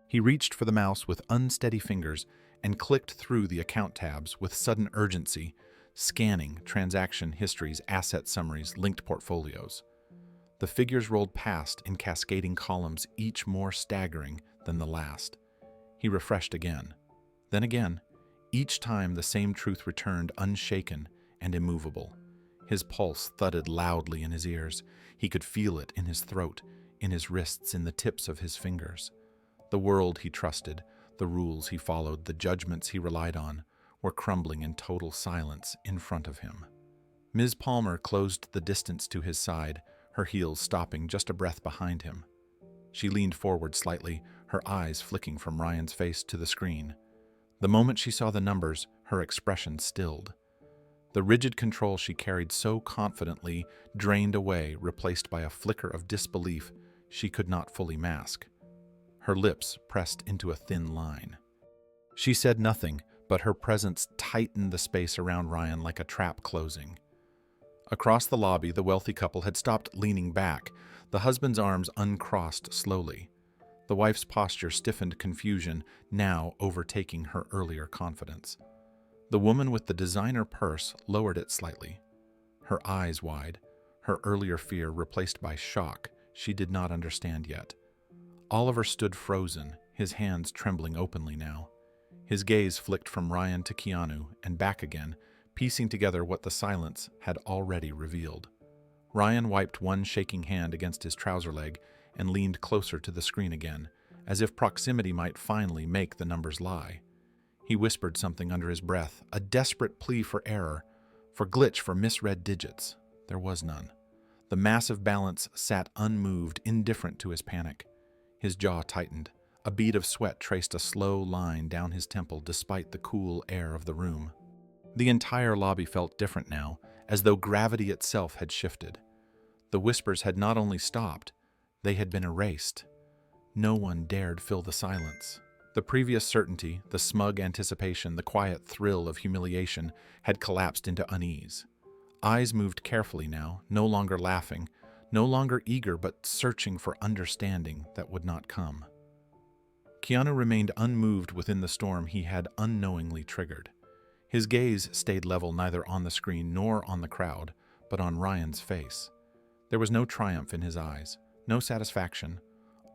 He reached for the mouse with unsteady fingers and clicked through the account tabs with sudden urgency, scanning transaction histories, asset summaries, linked portfolios. The figures rolled past in cascading columns, each more staggering than the last. He refreshed again, then again. Each time the same truth returned, unshaken and immovable. His pulse thudded loudly in his ears. He could feel it in his throat, in his wrists, in the tips of his fingers. The world he trusted, the rules he followed, the judgments he relied on, were crumbling in total silence in front of him. Ms. Palmer closed the distance to his side, her heels stopping just a breath behind him. She leaned forward slightly, her eyes flicking from Ryan's face to the screen. The moment she saw the numbers, her expression stilled. The rigid control she carried so confidently drained away, replaced by a flicker of disbelief she could not fully mask. Her lips pressed into a thin line. She said nothing, but her presence tightened the space around Ryan like a trap closing. Across the lobby, the wealthy couple had stopped leaning back, the husband's arms uncrossed slowly. The wife's posture stiffened, confusion now overtaking her earlier confidence. The woman with the designer purse lowered it slightly, her eyes wide, her earlier fear replaced by shock she did not understand yet. Oliver stood frozen, his hands trembling openly now. His gaze flicked from Ryan to Keanu and back again, piecing together what the silence had already revealed. Ryan wiped one shaking hand against his trouser leg and leaned closer to the screen again, as if proximity might finally make the numbers lie. He whispered something under his breath, a desperate plea for error, for glitch, for misread digits. There was none. The massive balance sat unmoved, indifferent to his panic. His jaw tightened. A bead of sweat traced a slow line down his temple despite the cool air of the room. The entire lobby felt different now, as though gravity itself had shifted. The whispers had not only stopped, they had been erased. No one dared fill the silence. The previous certainty, the smug anticipation, the quiet thrill of humiliation had collapsed into unease. Eyes moved carefully now, no longer laughing, no longer eager but searching for understanding that would not come. Keanu remained unmoved within the storm he had unknowingly triggered. His gaze stayed level, neither on the screen nor on the crowd, but on Ryan's face. There was no triumph in his eyes, no satisfaction,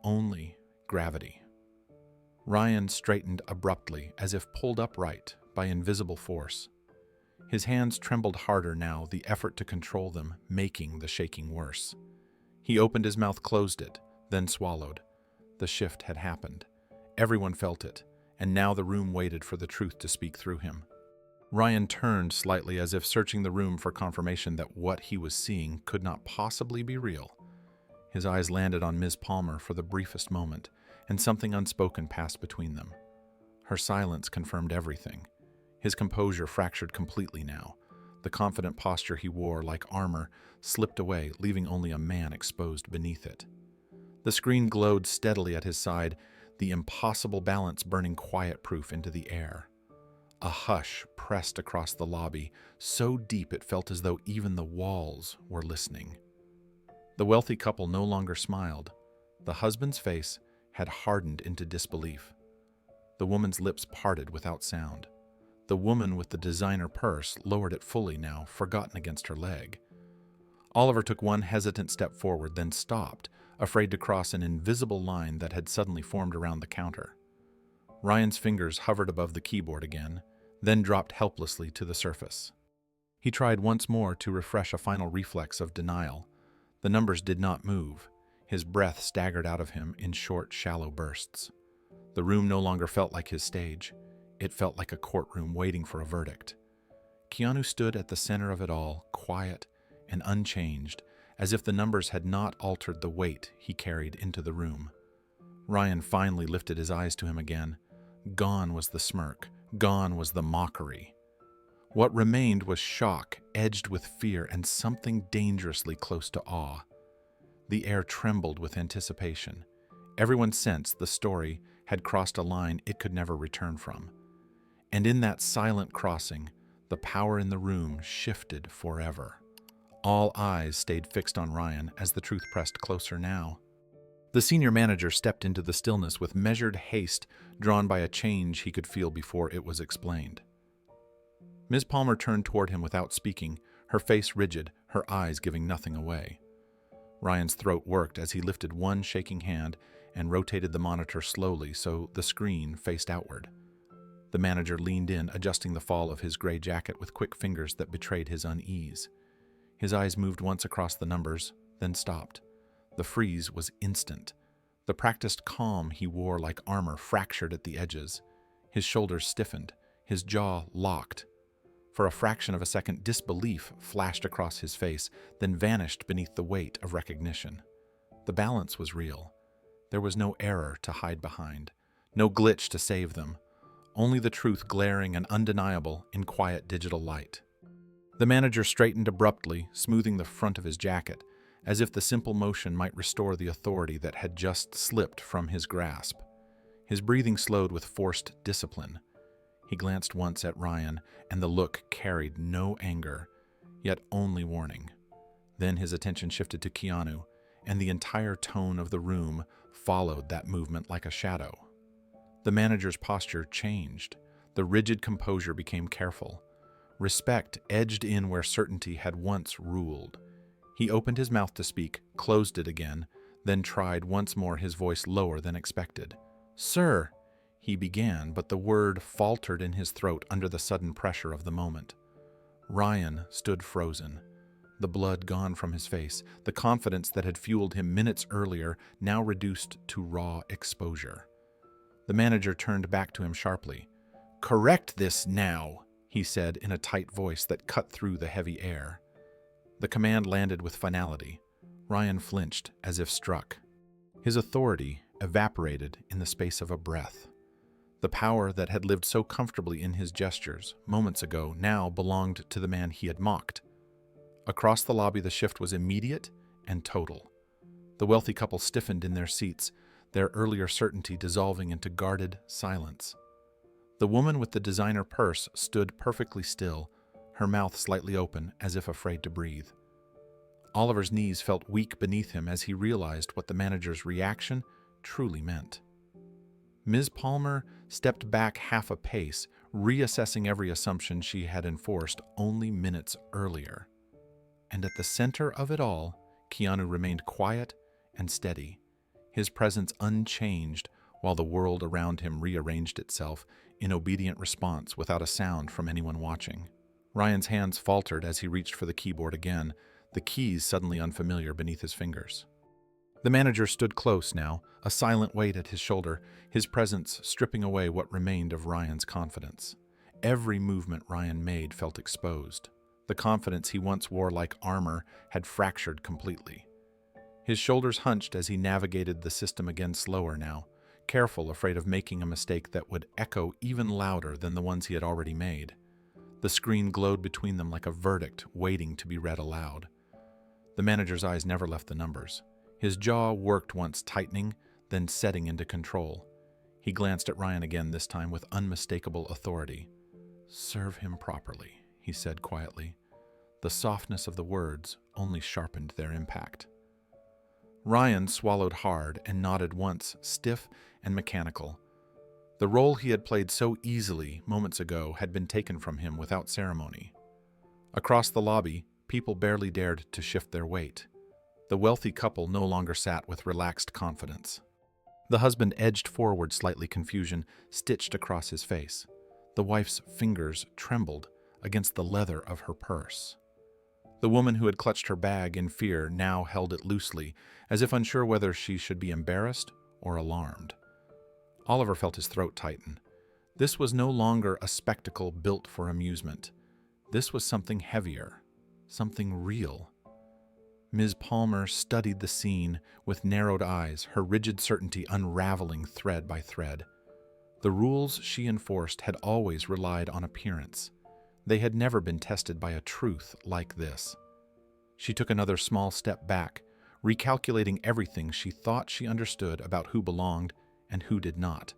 only gravity. Ryan straightened abruptly, as if pulled upright by invisible force. His hands trembled harder now, the effort to control them making the shaking worse. He opened his mouth, closed it, then swallowed. The shift had happened. Everyone felt it, and now the room waited for the truth to speak through him. Ryan turned slightly, as if searching the room for confirmation that what he was seeing could not possibly be real. His eyes landed on Ms. Palmer for the briefest moment, and something unspoken passed between them. Her silence confirmed everything. His composure fractured completely now. The confident posture he wore, like armor, slipped away, leaving only a man exposed beneath it. The screen glowed steadily at his side, the impossible balance burning quiet-proof into the air. A hush pressed across the lobby, so deep it felt as though even the walls were listening. The wealthy couple no longer smiled. The husband's face had hardened into disbelief. The woman's lips parted without sound. The woman with the designer purse lowered it fully now, forgotten against her leg. Oliver took one hesitant step forward, then stopped, afraid to cross an invisible line that had suddenly formed around the counter. Ryan's fingers hovered above the keyboard again, then dropped helplessly to the surface. He tried once more to refresh a final reflex of denial. The numbers did not move. His breath staggered out of him in short, shallow bursts. The room no longer felt like his stage. It felt like a courtroom waiting for a verdict. Keanu stood at the center of it all, quiet and unchanged, as if the numbers had not altered the weight he carried into the room. Ryan finally lifted his eyes to him again. Gone was the smirk. Gone was the mockery. What remained was shock, edged with fear and something dangerously close to awe. The air trembled with anticipation. Everyone sensed the story had crossed a line it could never return from. And in that silent crossing, the power in the room shifted forever. All eyes stayed fixed on Ryan as the truth pressed closer now. The senior manager stepped into the stillness with measured haste drawn by a change he could feel before it was explained. Ms. Palmer turned toward him without speaking, her face rigid, her eyes giving nothing away. Ryan's throat worked as he lifted one shaking hand and rotated the monitor slowly so the screen faced outward. The manager leaned in, adjusting the fall of his gray jacket with quick fingers that betrayed his unease. His eyes moved once across the numbers, then stopped. The freeze was instant. The practiced calm he wore like armor fractured at the edges. His shoulders stiffened, his jaw locked. For a fraction of a second, disbelief flashed across his face, then vanished beneath the weight of recognition. The balance was real. There was no error to hide behind, no glitch to save them, only the truth glaring and undeniable in quiet digital light. The manager straightened abruptly, smoothing the front of his jacket, as if the simple motion might restore the authority that had just slipped from his grasp. His breathing slowed with forced discipline. He glanced once at Ryan, and the look carried no anger, yet only warning. Then his attention shifted to Keanu, and the entire tone of the room followed that movement like a shadow. The manager's posture changed. The rigid composure became careful. Respect edged in where certainty had once ruled. He opened his mouth to speak, closed it again, then tried once more, his voice lower than expected. "Sir," he began, but the word faltered in his throat under the sudden pressure of the moment. Ryan stood frozen, the blood gone from his face, the confidence that had fueled him minutes earlier now reduced to raw exposure. The manager turned back to him sharply. "Correct this now," he said in a tight voice that cut through the heavy air. The command landed with finality. Ryan flinched as if struck. His authority evaporated in the space of a breath. The power that had lived so comfortably in his gestures moments ago now belonged to the man he had mocked. Across the lobby, the shift was immediate and total. The wealthy couple stiffened in their seats, their earlier certainty dissolving into guarded silence. The woman with the designer purse stood perfectly still, her mouth slightly open as if afraid to breathe. Oliver's knees felt weak beneath him as he realized what the manager's reaction truly meant. Ms. Palmer stepped back half a pace, reassessing every assumption she had enforced only minutes earlier. And at the center of it all, Keanu remained quiet and steady, his presence unchanged while the world around him rearranged itself in obedient response without a sound from anyone watching. Ryan's hands faltered as he reached for the keyboard again, the keys suddenly unfamiliar beneath his fingers. The manager stood close now, a silent weight at his shoulder, his presence stripping away what remained of Ryan's confidence. Every movement Ryan made felt exposed. The confidence he once wore like armor had fractured completely. His shoulders hunched as he navigated the system again, slower now, careful, afraid of making a mistake that would echo even louder than the ones he had already made. The screen glowed between them like a verdict waiting to be read aloud. The manager's eyes never left the numbers. His jaw worked, once tightening, then setting into control. He glanced at Ryan again, this time with unmistakable authority. "Serve him properly," he said quietly. The softness of the words only sharpened their impact. Ryan swallowed hard and nodded once, stiff and mechanical. The role he had played so easily moments ago had been taken from him without ceremony. Across the lobby, people barely dared to shift their weight. The wealthy couple no longer sat with relaxed confidence. The husband edged forward, slightly confusion stitched across his face. The wife's fingers trembled against the leather of her purse. The woman who had clutched her bag in fear now held it loosely, as if unsure whether she should be embarrassed or alarmed. Oliver felt his throat tighten. This was no longer a spectacle built for amusement. This was something heavier, something real. Ms. Palmer studied the scene with narrowed eyes, her rigid certainty unraveling thread by thread. The rules she enforced had always relied on appearance. They had never been tested by a truth like this. She took another small step back, recalculating everything she thought she understood about who belonged and who did not.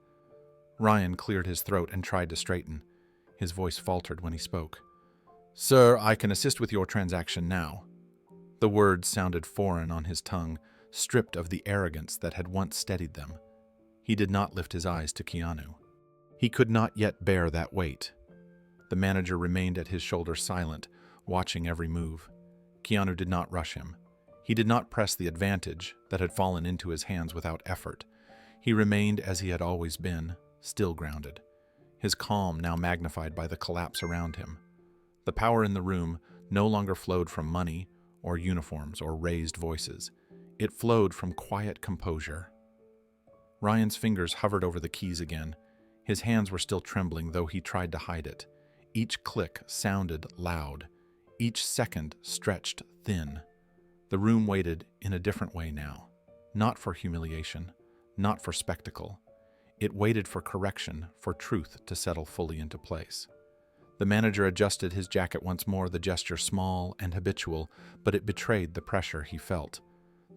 Ryan cleared his throat and tried to straighten. His voice faltered when he spoke. "Sir, I can assist with your transaction now." The words sounded foreign on his tongue, stripped of the arrogance that had once steadied them. He did not lift his eyes to Keanu. He could not yet bear that weight. The manager remained at his shoulder silent, watching every move. Keanu did not rush him. He did not press the advantage that had fallen into his hands without effort. He remained as he had always been, still grounded, his calm now magnified by the collapse around him. The power in the room no longer flowed from money or uniforms or raised voices. It flowed from quiet composure. Ryan's fingers hovered over the keys again. His hands were still trembling, though he tried to hide it. Each click sounded loud. Each second stretched thin. The room waited in a different way now. Not for humiliation, not for spectacle. It waited for correction, for truth to settle fully into place. The manager adjusted his jacket once more, the gesture small and habitual, but it betrayed the pressure he felt.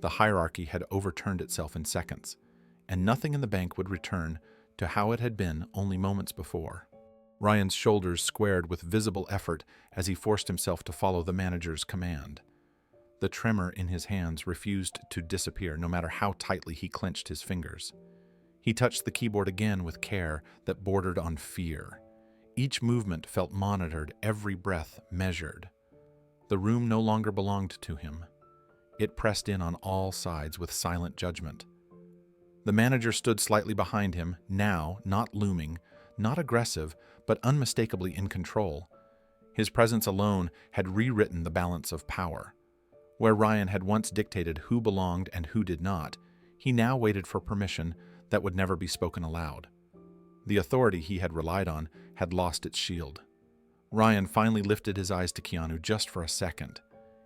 The hierarchy had overturned itself in seconds, and nothing in the bank would return to how it had been only moments before. Ryan's shoulders squared with visible effort as he forced himself to follow the manager's command. The tremor in his hands refused to disappear, no matter how tightly he clenched his fingers. He touched the keyboard again with care that bordered on fear. Each movement felt monitored, every breath measured. The room no longer belonged to him. It pressed in on all sides with silent judgment. The manager stood slightly behind him, now not looming, not aggressive, but unmistakably in control. His presence alone had rewritten the balance of power. Where Ryan had once dictated who belonged and who did not, he now waited for permission that would never be spoken aloud. The authority he had relied on had lost its shield. Ryan finally lifted his eyes to Keanu just for a second.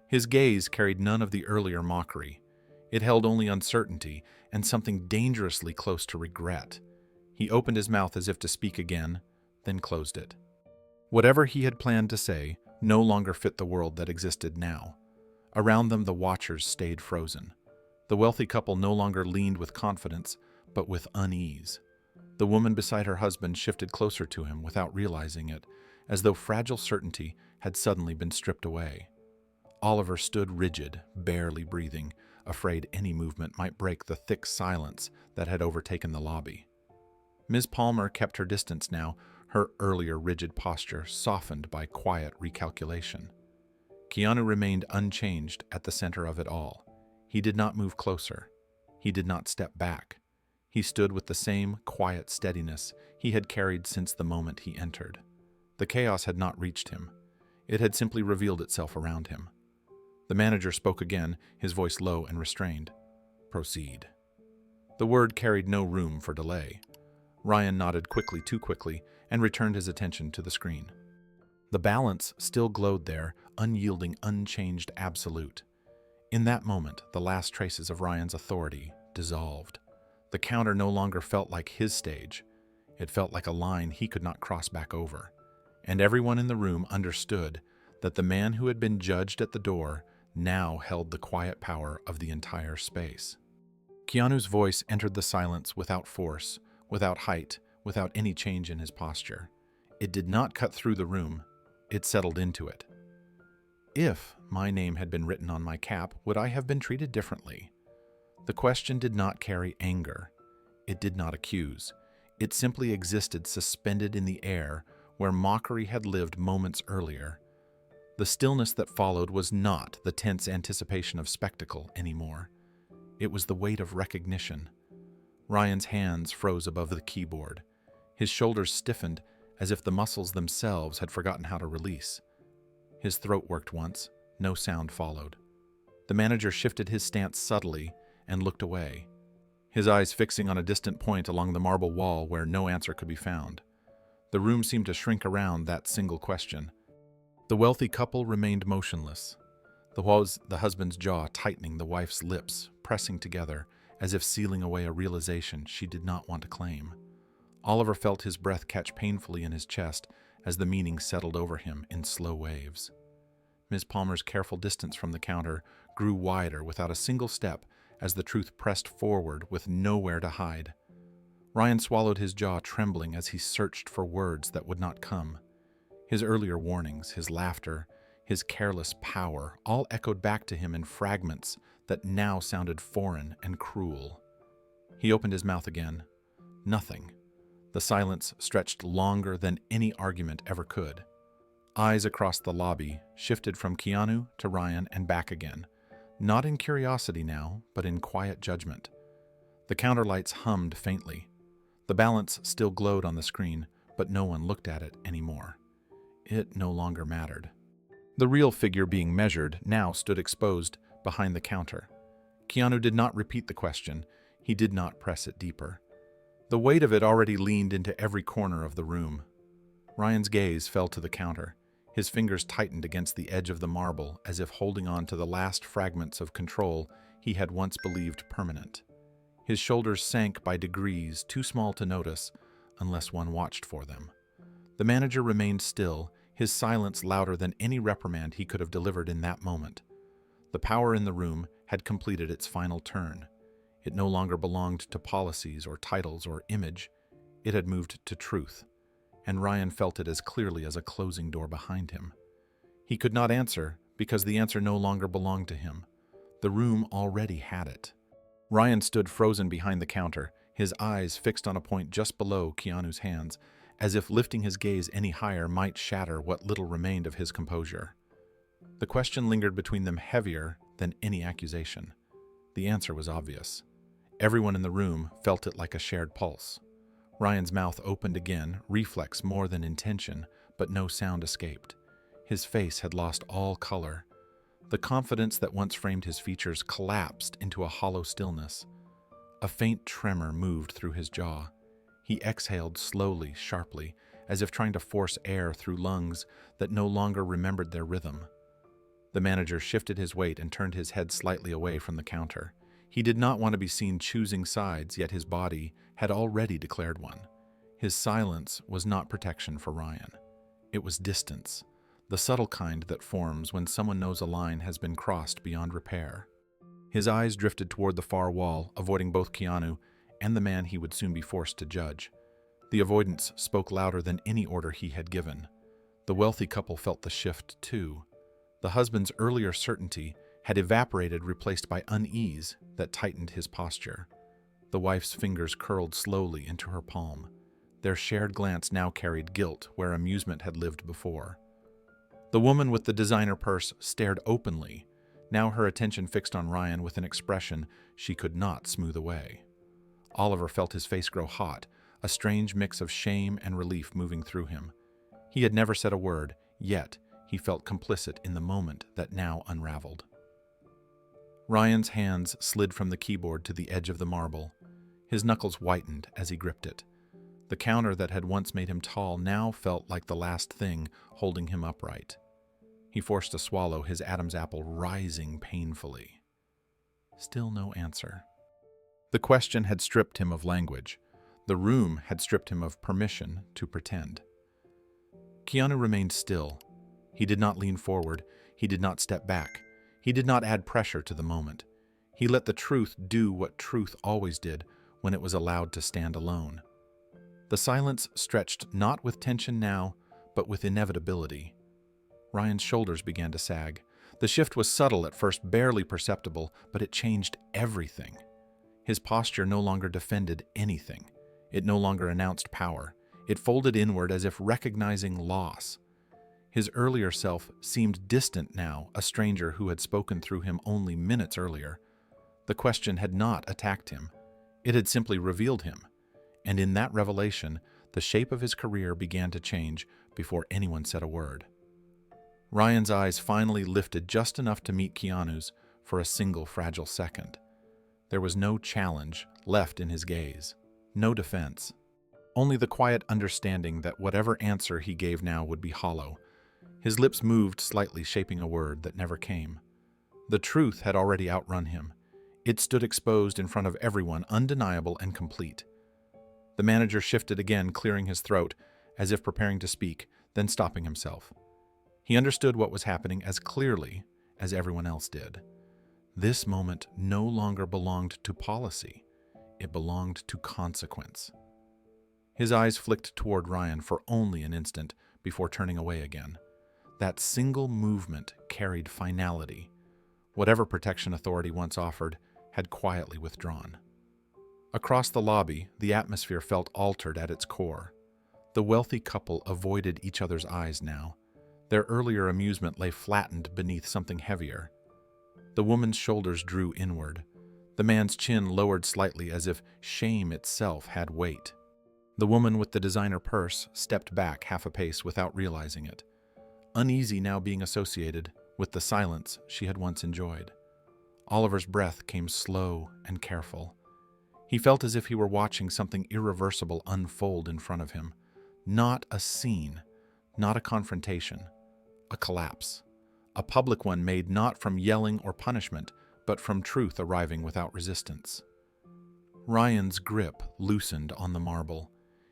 His gaze carried none of the earlier mockery. It held only uncertainty and something dangerously close to regret. He opened his mouth as if to speak again, then closed it. Whatever he had planned to say no longer fit the world that existed now. Around them, the watchers stayed frozen. The wealthy couple no longer leaned with confidence, but with unease. The woman beside her husband shifted closer to him without realizing it, as though fragile certainty had suddenly been stripped away. Oliver stood rigid, barely breathing, afraid any movement might break the thick silence that had overtaken the lobby. Ms. Palmer kept her distance now, her earlier rigid posture softened by quiet recalculation. Keanu remained unchanged at the center of it all. He did not move closer. He did not step back. He stood with the same quiet steadiness he had carried since the moment he entered. The chaos had not reached him. It had simply revealed itself around him. The manager spoke again, his voice low and restrained. "Proceed." The word carried no room for delay. Ryan nodded quickly, too quickly, and returned his attention to the screen. The balance still glowed there, unyielding, unchanged, absolute. In that moment, the last traces of Ryan's authority dissolved. The counter no longer felt like his stage. It felt like a line he could not cross back over. And everyone in the room understood that the man who had been judged at the door now held the quiet power of the entire space. Keanu's voice entered the silence without force, without height, without any change in his posture. It did not cut through the room. It settled into it. If my name had been written on my cap, would I have been treated differently? The question did not carry anger. It did not accuse. It simply existed suspended in the air where mockery had lived moments earlier. The stillness that followed was not the tense anticipation of spectacle anymore. It was the weight of recognition. Ryan's hands froze above the keyboard. His shoulders stiffened as if the muscles themselves had forgotten how to release. His throat worked once. No sound followed. The manager shifted his stance subtly and looked away, his eyes fixing on a distant point along the marble wall where no answer could be found. The room seemed to shrink around that single question. The wealthy couple remained motionless, the husband's jaw tightening, the wife's lips pressing together as if sealing away a realization she did not want to claim. Oliver felt his breath catch painfully in his chest as the meaning settled over him in slow waves. Ms. Palmer's careful distance from the counter grew wider without a single step as the truth pressed forward with nowhere to hide. Ryan swallowed his jaw, trembling as he searched for words that would not come. His earlier warnings, his laughter, his careless power, all echoed back to him in fragments that now sounded foreign and cruel. He opened his mouth again. Nothing. The silence stretched longer than any argument ever could. Eyes across the lobby shifted from Keanu to Ryan and back again, not in curiosity now, but in quiet judgment. The counter lights hummed faintly. The balance still glowed on the screen, but no one looked at it anymore. It no longer mattered. The real figure being measured now stood exposed behind the counter. Keanu did not repeat the question. He did not press it deeper. The weight of it already leaned into every corner of the room. Ryan's gaze fell to the counter. His fingers tightened against the edge of the marble as if holding on to the last fragments of control he had once believed permanent. His shoulders sank by degrees, too small to notice unless one watched for them. The manager remained still, his silence louder than any reprimand he could have delivered in that moment. The power in the room had completed its final turn. It no longer belonged to policies or titles or image. It had moved to truth, and Ryan felt it as clearly as a closing door behind him. He could not answer because the answer no longer belonged to him. The room already had it. Ryan stood frozen behind the counter, his eyes fixed on a point just below Keanu's hands, as if lifting his gaze any higher might shatter what little remained of his composure. The question lingered between them heavier than any accusation. The answer was obvious. Everyone in the room felt it like a shared pulse. Ryan's mouth opened again, reflex more than intention, but no sound escaped. His face had lost all color. The confidence that once framed his features collapsed into a hollow stillness. A faint tremor moved through his jaw. He exhaled slowly, sharply, as if trying to force air through lungs that no longer remembered their rhythm. The manager shifted his weight and turned his head slightly away from the counter. He did not want to be seen choosing sides, yet his body had already declared one. His silence was not protection for Ryan. It was distance, the subtle kind that forms when someone knows a line has been crossed beyond repair. His eyes drifted toward the far wall, avoiding both Keanu and the man he would soon be forced to judge. The avoidance spoke louder than any order he had given. The wealthy couple felt the shift, too. The husband's earlier certainty had evaporated, replaced by unease that tightened his posture. The wife's fingers curled slowly into her palm. Their shared glance now carried guilt where amusement had lived before. The woman with the designer purse stared openly, now her attention fixed on Ryan with an expression she could not smooth away. Oliver felt his face grow hot, a strange mix of shame and relief moving through him. He had never said a word, yet he felt complicit in the moment that now unraveled. Ryan's hands slid from the keyboard to the edge of the marble. His knuckles whitened as he gripped it. The counter that had once made him tall now felt like the last thing holding him upright. He forced a swallow, his Adam's apple rising painfully. Still no answer. The question had stripped him of language. The room had stripped him of permission to pretend. Keanu remained still. He did not lean forward. He did not step back. He did not add pressure to the moment. He let the truth do what truth always did when it was allowed to stand alone. The silence stretched not with tension now, but with inevitability. Ryan's shoulders began to sag. The shift was subtle at first, barely perceptible, but it changed everything. His posture no longer defended anything. It no longer announced power. It folded inward as if recognizing loss. His earlier self seemed distant now, a stranger who had spoken through him only minutes earlier. The question had not attacked him. It had simply revealed him. And in that revelation, the shape of his career began to change before anyone said a word. Ryan's eyes finally lifted just enough to meet Keanu's for a single fragile second. There was no challenge left in his gaze, no defense. Only the quiet understanding that whatever answer he gave now would be hollow. His lips moved slightly, shaping a word that never came. The truth had already outrun him. It stood exposed in front of everyone, undeniable and complete. The manager shifted again, clearing his throat, as if preparing to speak, then stopping himself. He understood what was happening as clearly as everyone else did. This moment no longer belonged to policy. It belonged to consequence. His eyes flicked toward Ryan for only an instant before turning away again. That single movement carried finality. Whatever protection authority once offered had quietly withdrawn. Across the lobby, the atmosphere felt altered at its core. The wealthy couple avoided each other's eyes now. Their earlier amusement lay flattened beneath something heavier. The woman's shoulders drew inward. The man's chin lowered slightly as if shame itself had weight. The woman with the designer purse stepped back half a pace without realizing it, uneasy now being associated with the silence she had once enjoyed. Oliver's breath came slow and careful. He felt as if he were watching something irreversible unfold in front of him. Not a scene, not a confrontation, a collapse. A public one made not from yelling or punishment, but from truth arriving without resistance. Ryan's grip loosened on the marble.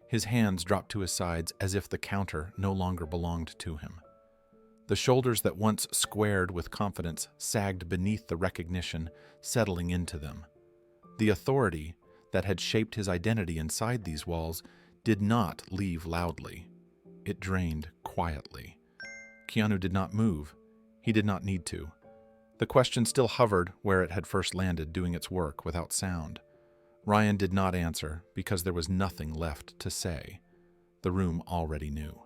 His hands dropped to his sides as if the counter no longer belonged to him. The shoulders that once squared with confidence sagged beneath the recognition, settling into them. The authority that had shaped his identity inside these walls did not leave loudly. It drained quietly. Keanu did not move. He did not need to. The question still hovered where it had first landed, doing its work without sound. Ryan did not answer because there was nothing left to say. The room already knew.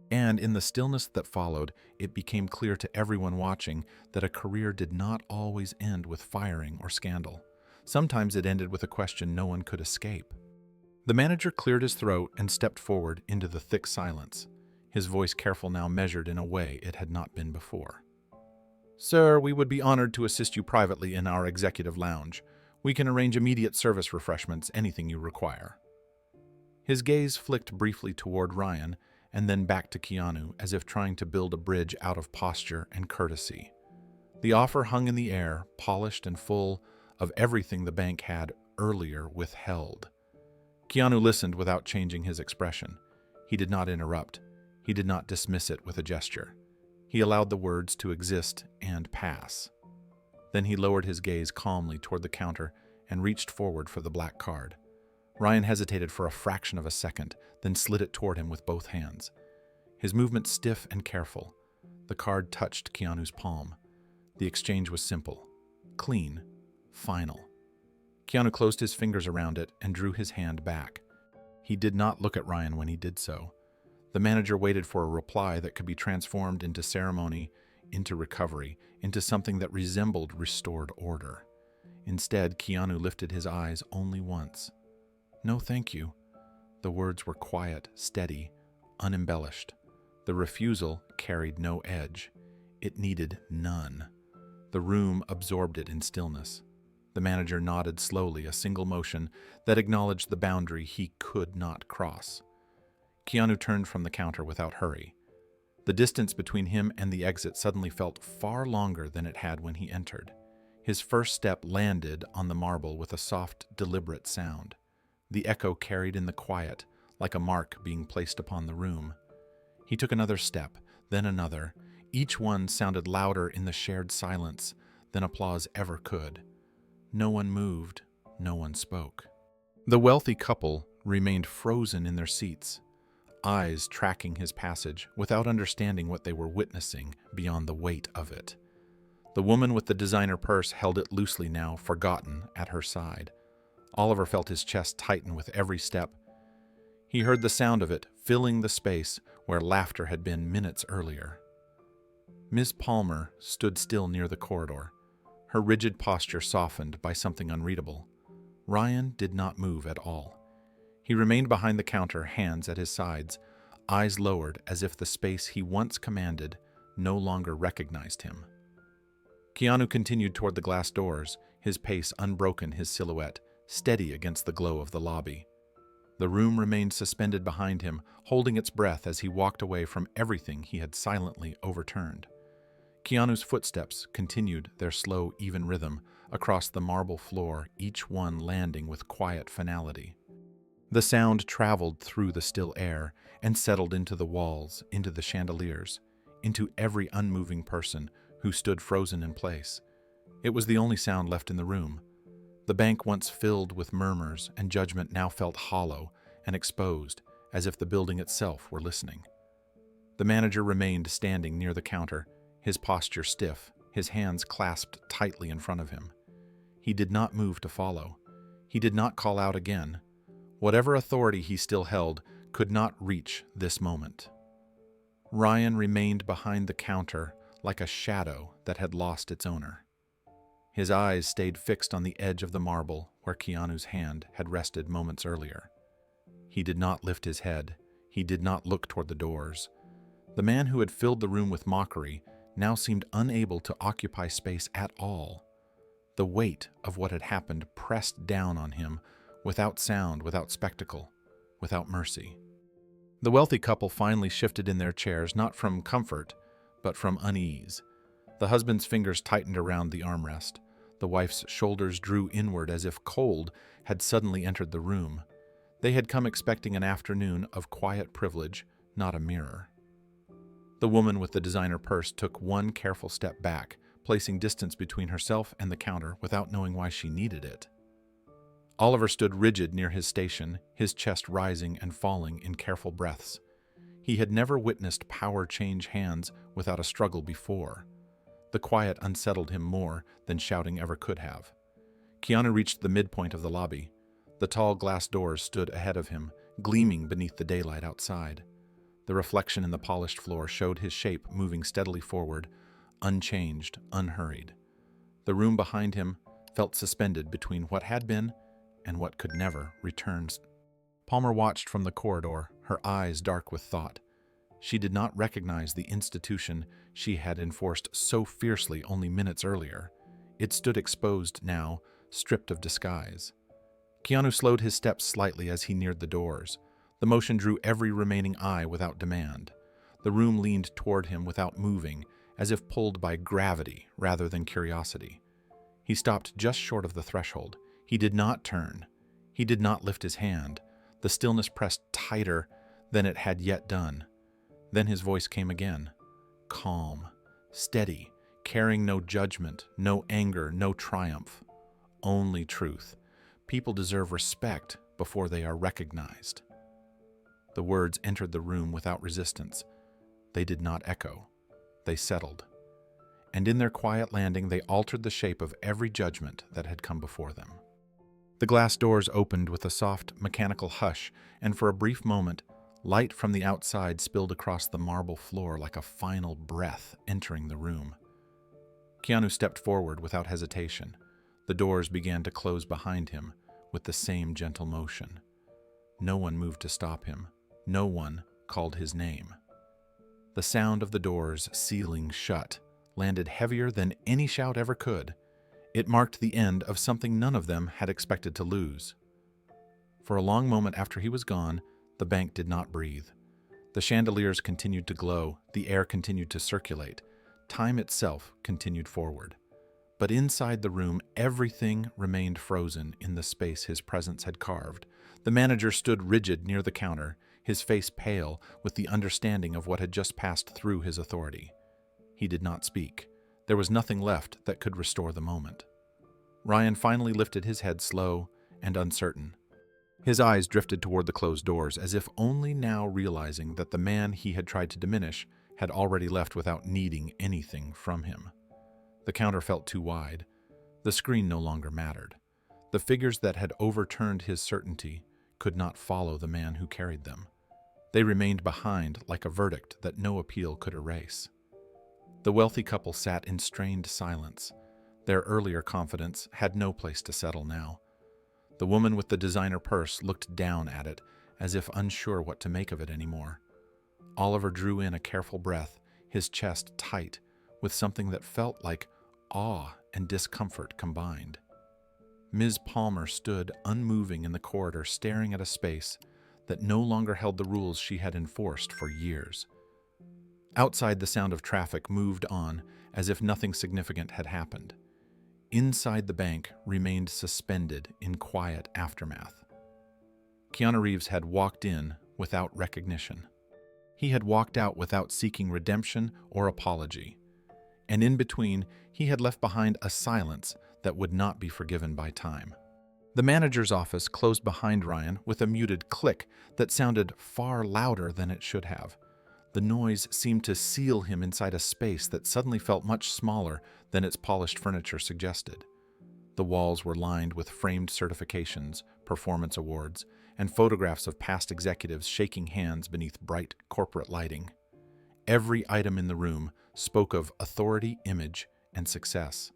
And in the stillness that followed, it became clear to everyone watching that a career did not always end with firing or scandal. Sometimes it ended with a question no one could escape. The manager cleared his throat and stepped forward into the thick silence, his voice careful now, measured in a way it had not been before. "Sir, we would be honored to assist you privately in our executive lounge. We can arrange immediate service refreshments, anything you require." His gaze flicked briefly toward Ryan and then back to Keanu, as if trying to build a bridge out of posture and courtesy. The offer hung in the air, polished and full of everything the bank had earlier withheld. Keanu listened without changing his expression. He did not interrupt. He did not dismiss it with a gesture. He allowed the words to exist and pass. Then he lowered his gaze calmly toward the counter and reached forward for the black card. Ryan hesitated for a fraction of a second, then slid it toward him with both hands. His movement stiff and careful. The card touched Keanu's palm. The exchange was simple, clean, final. Keanu closed his fingers around it and drew his hand back. He did not look at Ryan when he did so. The manager waited for a reply that could be transformed into ceremony, into recovery, into something that resembled restored order. Instead, Keanu lifted his eyes only once. "No, thank you." The words were quiet, steady, unembellished. The refusal carried no edge. It needed none. The room absorbed it in stillness. The manager nodded slowly, a single motion that acknowledged the boundary he could not cross. Keanu turned from the counter without hurry. The distance between him and the exit suddenly felt far longer than it had when he entered. His first step landed on the marble with a soft, deliberate sound. The echo carried in the quiet, like a mark being placed upon the room. He took another step, then another. Each one sounded louder in the shared silence than applause ever could. No one moved, no one spoke. The wealthy couple remained frozen in their seats, eyes tracking his passage without understanding what they were witnessing beyond the weight of it. The woman with the designer purse held it loosely now, forgotten, at her side. Oliver felt his chest tighten with every step. He heard the sound of it, filling the space where laughter had been minutes earlier. Miss Palmer stood still near the corridor, her rigid posture softened by something unreadable. Ryan did not move at all. He remained behind the counter, hands at his sides, eyes lowered as if the space he once commanded no longer recognized him. Keanu continued toward the glass doors, his pace unbroken, his silhouette steady against the glow of the lobby. The room remained suspended behind him, holding its breath as he walked away from everything he had silently overturned. Keanu's footsteps continued their slow, even rhythm across the marble floor, each one landing with quiet finality. The sound traveled through the still air and settled into the walls, into the chandeliers, into every unmoving person who stood frozen in place. It was the only sound left in the room. The bank, once filled with murmurs and judgment, now felt hollow and exposed, as if the building itself were listening. The manager remained standing near the counter, his posture stiff, his hands clasped tightly in front of him. He did not move to follow. He did not call out again. Whatever authority he still held could not reach this moment. Ryan remained behind the counter like a shadow that had lost its owner. His eyes stayed fixed on the edge of the marble where Keanu's hand had rested moments earlier. He did not lift his head. He did not look toward the doors. The man who had filled the room with mockery now seemed unable to occupy space at all. The weight of what had happened pressed down on him, without sound, without spectacle, without mercy. The wealthy couple finally shifted in their chairs, not from comfort, but from unease. The husband's fingers tightened around the armrest. The wife's shoulders drew inward as if cold had suddenly entered the room. They had come expecting an afternoon of quiet privilege, not a mirror. The woman with the designer purse took one careful step back, placing distance between herself and the counter without knowing why she needed it. Oliver stood rigid near his station, his chest rising and falling in careful breaths. He had never witnessed power change hands without a struggle before. The quiet unsettled him more than shouting ever could have. Keanu reached the midpoint of the lobby. The tall glass doors stood ahead of him, gleaming beneath the daylight outside. The reflection in the polished floor showed his shape moving steadily forward, unchanged, unhurried. The room behind him felt suspended between what had been and what could never return. Palmer watched from the corridor, her eyes dark with thought. She did not recognize the institution she had enforced so fiercely only minutes earlier. It stood exposed now, stripped of disguise. Keanu slowed his steps slightly as he neared the doors. The motion drew every remaining eye without demand. The room leaned toward him without moving, as if pulled by gravity rather than curiosity. He stopped just short of the threshold. He did not turn. He did not lift his hand. The stillness pressed tighter than it had yet done. Then his voice came again, calm, steady, carrying no judgment, no anger, no triumph, only truth. People deserve respect before they are recognized. The words entered the room without resistance. They did not echo. They settled. And in their quiet landing, they altered the shape of every judgment that had come before them. The glass doors opened with a soft, mechanical hush, and for a brief moment, light from the outside spilled across the marble floor like a final breath entering the room. Keanu stepped forward without hesitation. The doors began to close behind him with the same gentle motion. No one moved to stop him. No one called his name. The sound of the doors sealing shut landed heavier than any shout ever could. It marked the end of something none of them had expected to lose. For a long moment after he was gone, the bank did not breathe. The chandeliers continued to glow, the air continued to circulate, time itself continued forward. But inside the room, everything remained frozen in the space his presence had carved. The manager stood rigid near the counter, his face pale with the understanding of what had just passed through his authority. He did not speak. There was nothing left that could restore the moment. Ryan finally lifted his head, slow and uncertain. His eyes drifted toward the closed doors, as if only now realizing that the man he had tried to diminish had already left without needing anything from him. The counter felt too wide. The screen no longer mattered. The figures that had overturned his certainty could not follow the man who carried them. They remained behind like a verdict that no appeal could erase. The wealthy couple sat in strained silence. Their earlier confidence had no place to settle now. The woman with the designer purse looked down at it, as if unsure what to make of it anymore. Oliver drew in a careful breath, his chest tight, with something that felt like awe and discomfort combined. Ms. Palmer stood unmoving in the corridor, staring at a space that no longer held the rules she had enforced for years. Outside, the sound of traffic moved on as if nothing significant had happened. Inside, the bank remained suspended in quiet aftermath. Keanu Reeves had walked in without recognition. He had walked out without seeking redemption or apology. And in between, he had left behind a silence that would not be forgiven by time. The manager's office closed behind Ryan with a muted click that sounded far louder than it should have. The noise seemed to seal him inside a space that suddenly felt much smaller than its polished furniture suggested. The walls were lined with framed certifications, performance awards, and photographs of past executives shaking hands beneath bright corporate lighting. Every item in the room spoke of authority, image, and success.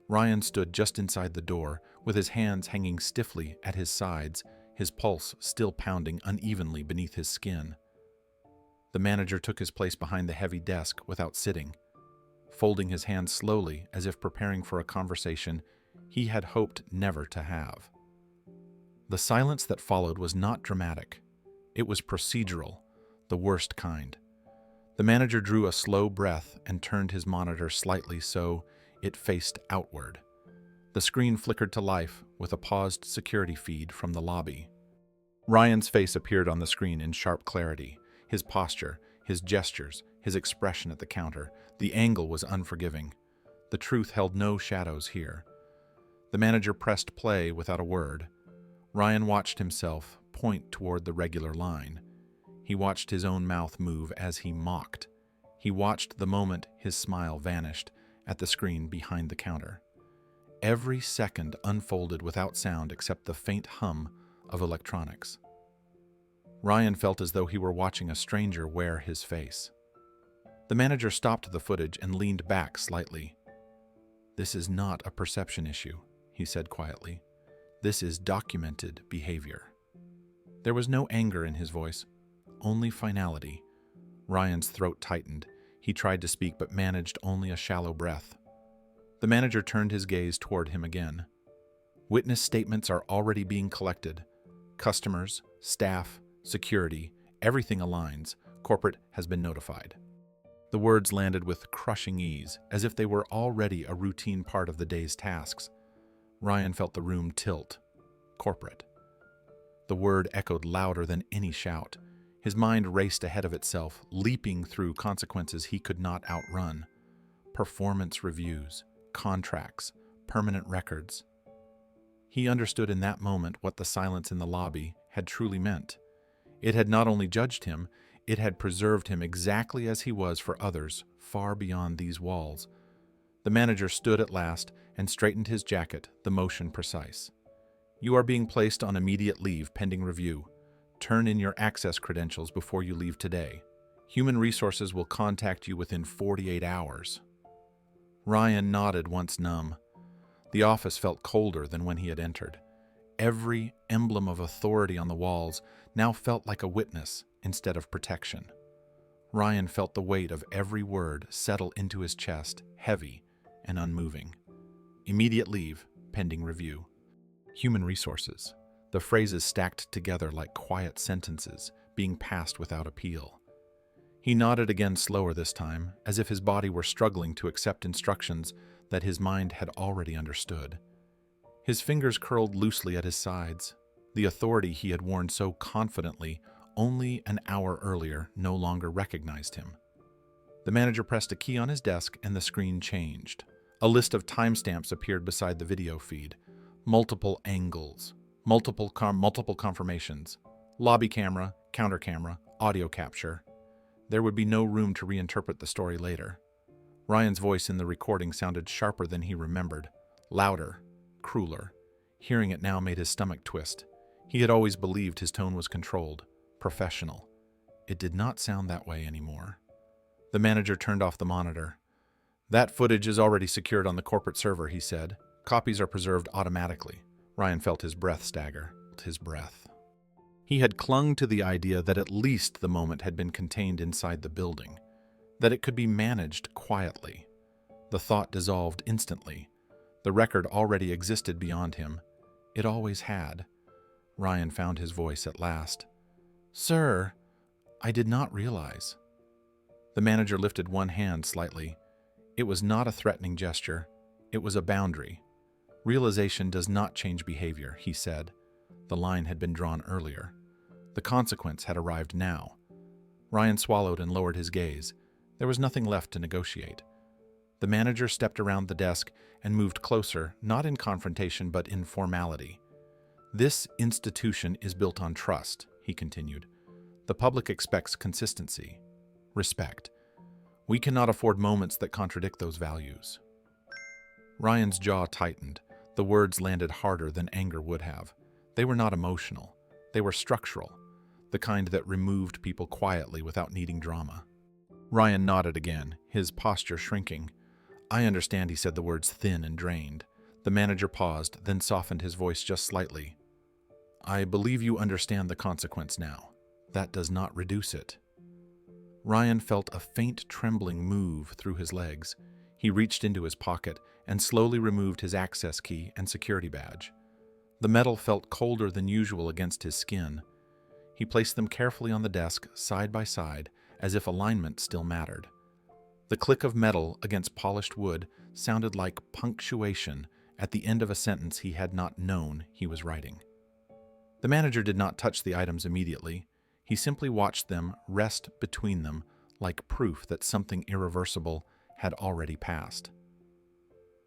Ryan stood just inside the door, with his hands hanging stiffly at his sides, his pulse still pounding unevenly beneath his skin. The manager took his place behind the heavy desk without sitting, folding his hands slowly as if preparing for a conversation he had hoped never to have. The silence that followed was not dramatic. It was procedural, the worst kind. The manager drew a slow breath and turned his monitor slightly so it faced outward. The screen flickered to life with a paused security feed from the lobby. Ryan's face appeared on the screen in sharp clarity. His posture, his gestures, his expression at the counter. The angle was unforgiving. The truth held no shadows here. The manager pressed play without a word. Ryan watched himself point toward the regular line. He watched his own mouth move as he mocked. He watched the moment his smile vanished at the screen behind the counter. Every second unfolded without sound except the faint hum of electronics. Ryan felt as though he were watching a stranger wear his face. The manager stopped the footage and leaned back slightly. "This is not a perception issue," he said quietly. "This is documented behavior." There was no anger in his voice, only finality. Ryan's throat tightened. He tried to speak but managed only a shallow breath. The manager turned his gaze toward him again. "Witness statements are already being collected. Customers, staff, security, everything aligns. Corporate has been notified." The words landed with crushing ease, as if they were already a routine part of the day's tasks. Ryan felt the room tilt. Corporate. The word echoed louder than any shout. His mind raced ahead of itself, leaping through consequences he could not outrun. Performance reviews, contracts, permanent records. He understood in that moment what the silence in the lobby had truly meant. It had not only judged him, it had preserved him exactly as he was for others, far beyond these walls. The manager stood at last and straightened his jacket, the motion precise. "You are being placed on immediate leave pending review. Turn in your access credentials before you leave today. Human Resources will contact you within 48 hours. Ryan nodded once numb. The office felt colder than when he had entered. Every emblem of authority on the walls now felt like a witness instead of protection. Ryan felt the weight of every word settle into his chest, heavy and unmoving. Immediate leave, pending review. Human Resources. The phrases stacked together like quiet sentences, being passed without appeal. He nodded again, slower this time, as if his body were struggling to accept instructions that his mind had already understood. His fingers curled loosely at his sides. The authority he had worn so confidently only an hour earlier no longer recognized him. The manager pressed a key on his desk and the screen changed. A list of timestamps appeared beside the video feed. Multiple angles, multiple confirmations, lobby camera, counter camera, audio capture. There would be no room to reinterpret the story later. Ryan's voice in the recording sounded sharper than he remembered, louder, crueler. Hearing it now made his stomach twist. He had always believed his tone was controlled, professional. It did not sound that way anymore. The manager turned off the monitor. "That footage is already secured on the corporate server," he said. "Copies are preserved automatically." Ryan felt his breath stagger. He had clung to the idea that at least the moment had been contained inside the building, that it could be managed quietly. The thought dissolved instantly. The record already existed beyond him. It always had. Ryan found his voice at last. "Sir, I did not realize." The manager lifted one hand slightly. It was not a threatening gesture. It was a boundary. "Realization does not change behavior," he said. The line had been drawn earlier. The consequence had arrived now. Ryan swallowed and lowered his gaze. There was nothing left to negotiate. The manager stepped around the desk and moved closer, not in confrontation but in formality. "This institution is built on trust," he continued. "The public expects consistency, respect. We cannot afford moments that contradict those values." Ryan's jaw tightened. The words landed harder than anger would have. They were not emotional. They were structural, the kind that removed people quietly without needing drama. Ryan nodded again, his posture shrinking. "I understand," he said, the words thin and drained. The manager paused, then softened his voice just slightly. "I believe you understand the consequence now. That does not reduce it." Ryan felt a faint trembling move through his legs. He reached into his pocket and slowly removed his access key and security badge. The metal felt colder than usual against his skin. He placed them carefully on the desk, side by side, as if alignment still mattered. The click of metal against polished wood sounded like punctuation at the end of a sentence he had not known he was writing. The manager did not touch the items immediately. He simply watched them rest between them like proof that something irreversible had already passed.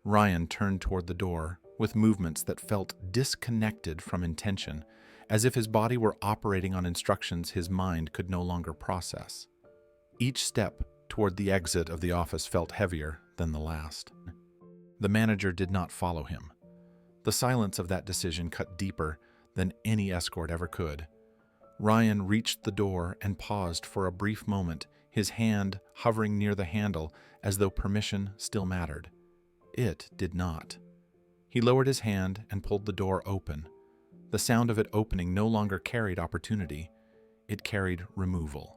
Ryan turned toward the door with movements that felt disconnected from intention, as if his body were operating on instructions his mind could no longer process. Each step toward the exit of the office felt heavier than the last. The manager did not follow him. The silence of that decision cut deeper than any escort ever could. Ryan reached the door and paused for a brief moment, his hand hovering near the handle as though permission still mattered. It did not. He lowered his hand and pulled the door open. The sound of it opening no longer carried opportunity. It carried removal.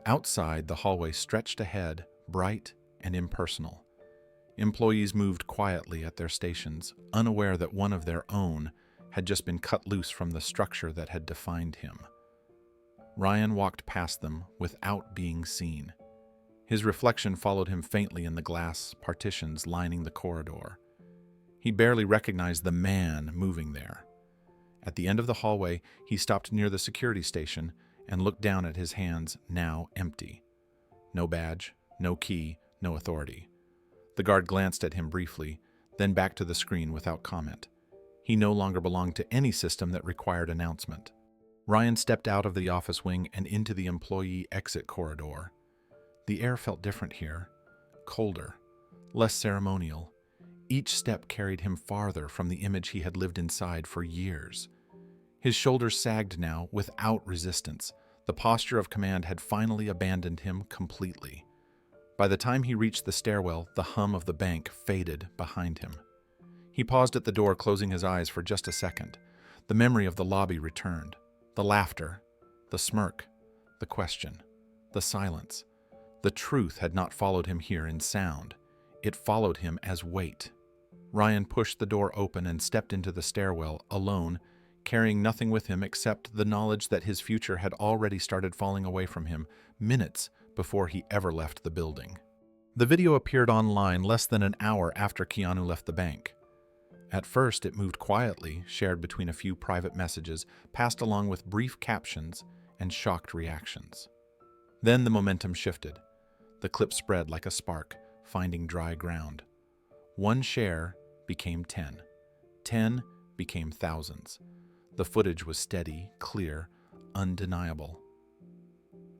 Outside, the hallway stretched ahead, bright and impersonal. Employees moved quietly at their stations, unaware that one of their own had just been cut loose from the structure that had defined him. Ryan walked past them without being seen. His reflection followed him faintly in the glass partitions lining the corridor. He barely recognized the man moving there. At the end of the hallway, he stopped near the security station and looked down at his hands, now empty. No badge, no key, no authority. The guard glanced at him briefly, then back to the screen without comment. He no longer belonged to any system that required announcement. Ryan stepped out of the office wing and into the employee exit corridor. The air felt different here, colder, less ceremonial. Each step carried him farther from the image he had lived inside for years. His shoulders sagged now without resistance. The posture of command had finally abandoned him completely. By the time he reached the stairwell, the hum of the bank faded behind him. He paused at the door, closing his eyes for just a second. The memory of the lobby returned. The laughter, the smirk, the question, the silence. The truth had not followed him here in sound. It followed him as weight. Ryan pushed the door open and stepped into the stairwell, alone, carrying nothing with him except the knowledge that his future had already started falling away from him minutes before he ever left the building. The video appeared online less than an hour after Keanu left the bank. At first, it moved quietly, shared between a few private messages, passed along with brief captions and shocked reactions. Then the momentum shifted. The clip spread like a spark, finding dry ground. One share became 10. 10 became thousands. The footage was steady, clear, undeniable.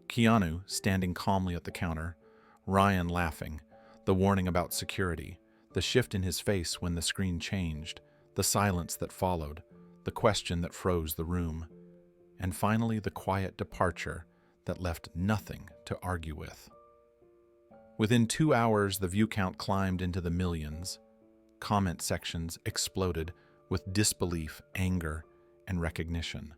Keanu standing calmly at the counter, Ryan laughing, the warning about security, the shift in his face when the screen changed, the silence that followed, the question that froze the room, and finally the quiet departure that left nothing to argue with. Within 2 hours, the view count climbed into the millions. Comment sections exploded with disbelief, anger, and recognition.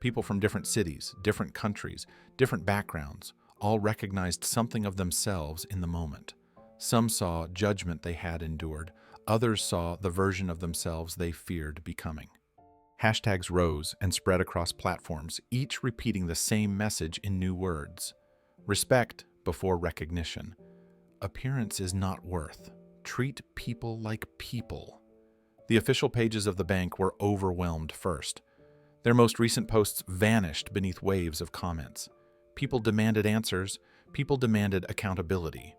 People from different cities, different countries, different backgrounds, all recognized something of themselves in the moment. Some saw judgment they had endured. Others saw the version of themselves they feared becoming. Hashtags rose and spread across platforms, each repeating the same message in new words. Respect before recognition. Appearance is not worth. Treat people like people. The official pages of the bank were overwhelmed first. Their most recent posts vanished beneath waves of comments. People demanded answers, people demanded accountability.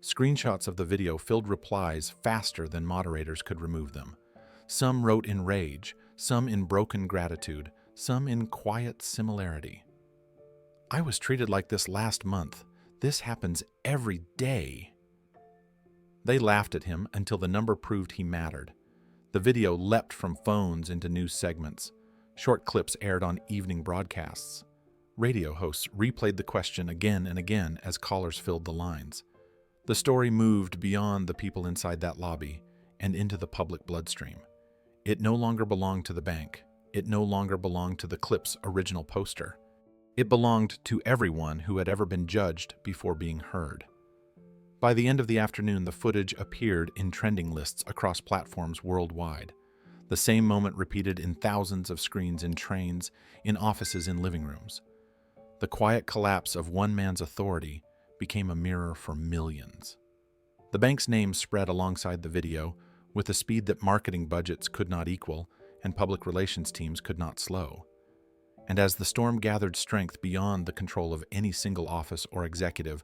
Screenshots of the video filled replies faster than moderators could remove them. Some wrote in rage, some in broken gratitude, some in quiet similarity. "I was treated like this last month. This happens every day." They laughed at him until the number proved he mattered. The video leapt from phones into news segments. Short clips aired on evening broadcasts. Radio hosts replayed the question again and again as callers filled the lines. The story moved beyond the people inside that lobby and into the public bloodstream. It no longer belonged to the bank. It no longer belonged to the clip's original poster. It belonged to everyone who had ever been judged before being heard. By the end of the afternoon, the footage appeared in trending lists across platforms worldwide. The same moment repeated in thousands of screens in trains, in offices, in living rooms. The quiet collapse of one man's authority became a mirror for millions. The bank's name spread alongside the video with a speed that marketing budgets could not equal and public relations teams could not slow. And as the storm gathered strength beyond the control of any single office or executive,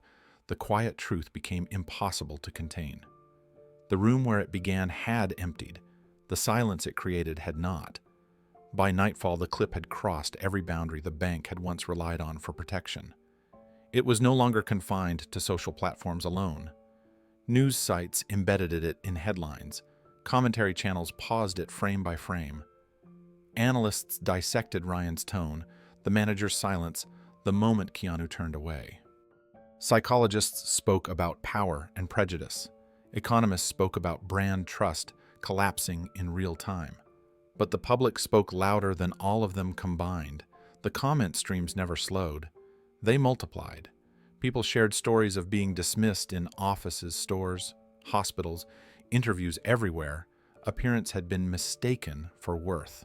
the quiet truth became impossible to contain. The room where it began had emptied. The silence it created had not. By nightfall, the clip had crossed every boundary the bank had once relied on for protection. It was no longer confined to social platforms alone. News sites embedded it in headlines. Commentary channels paused it frame by frame. Analysts dissected Ryan's tone, the manager's silence, the moment Keanu turned away. Psychologists spoke about power and prejudice. Economists spoke about brand trust collapsing in real time. But the public spoke louder than all of them combined. The comment streams never slowed. They multiplied. People shared stories of being dismissed in offices, stores, hospitals, interviews everywhere. Appearance had been mistaken for worth.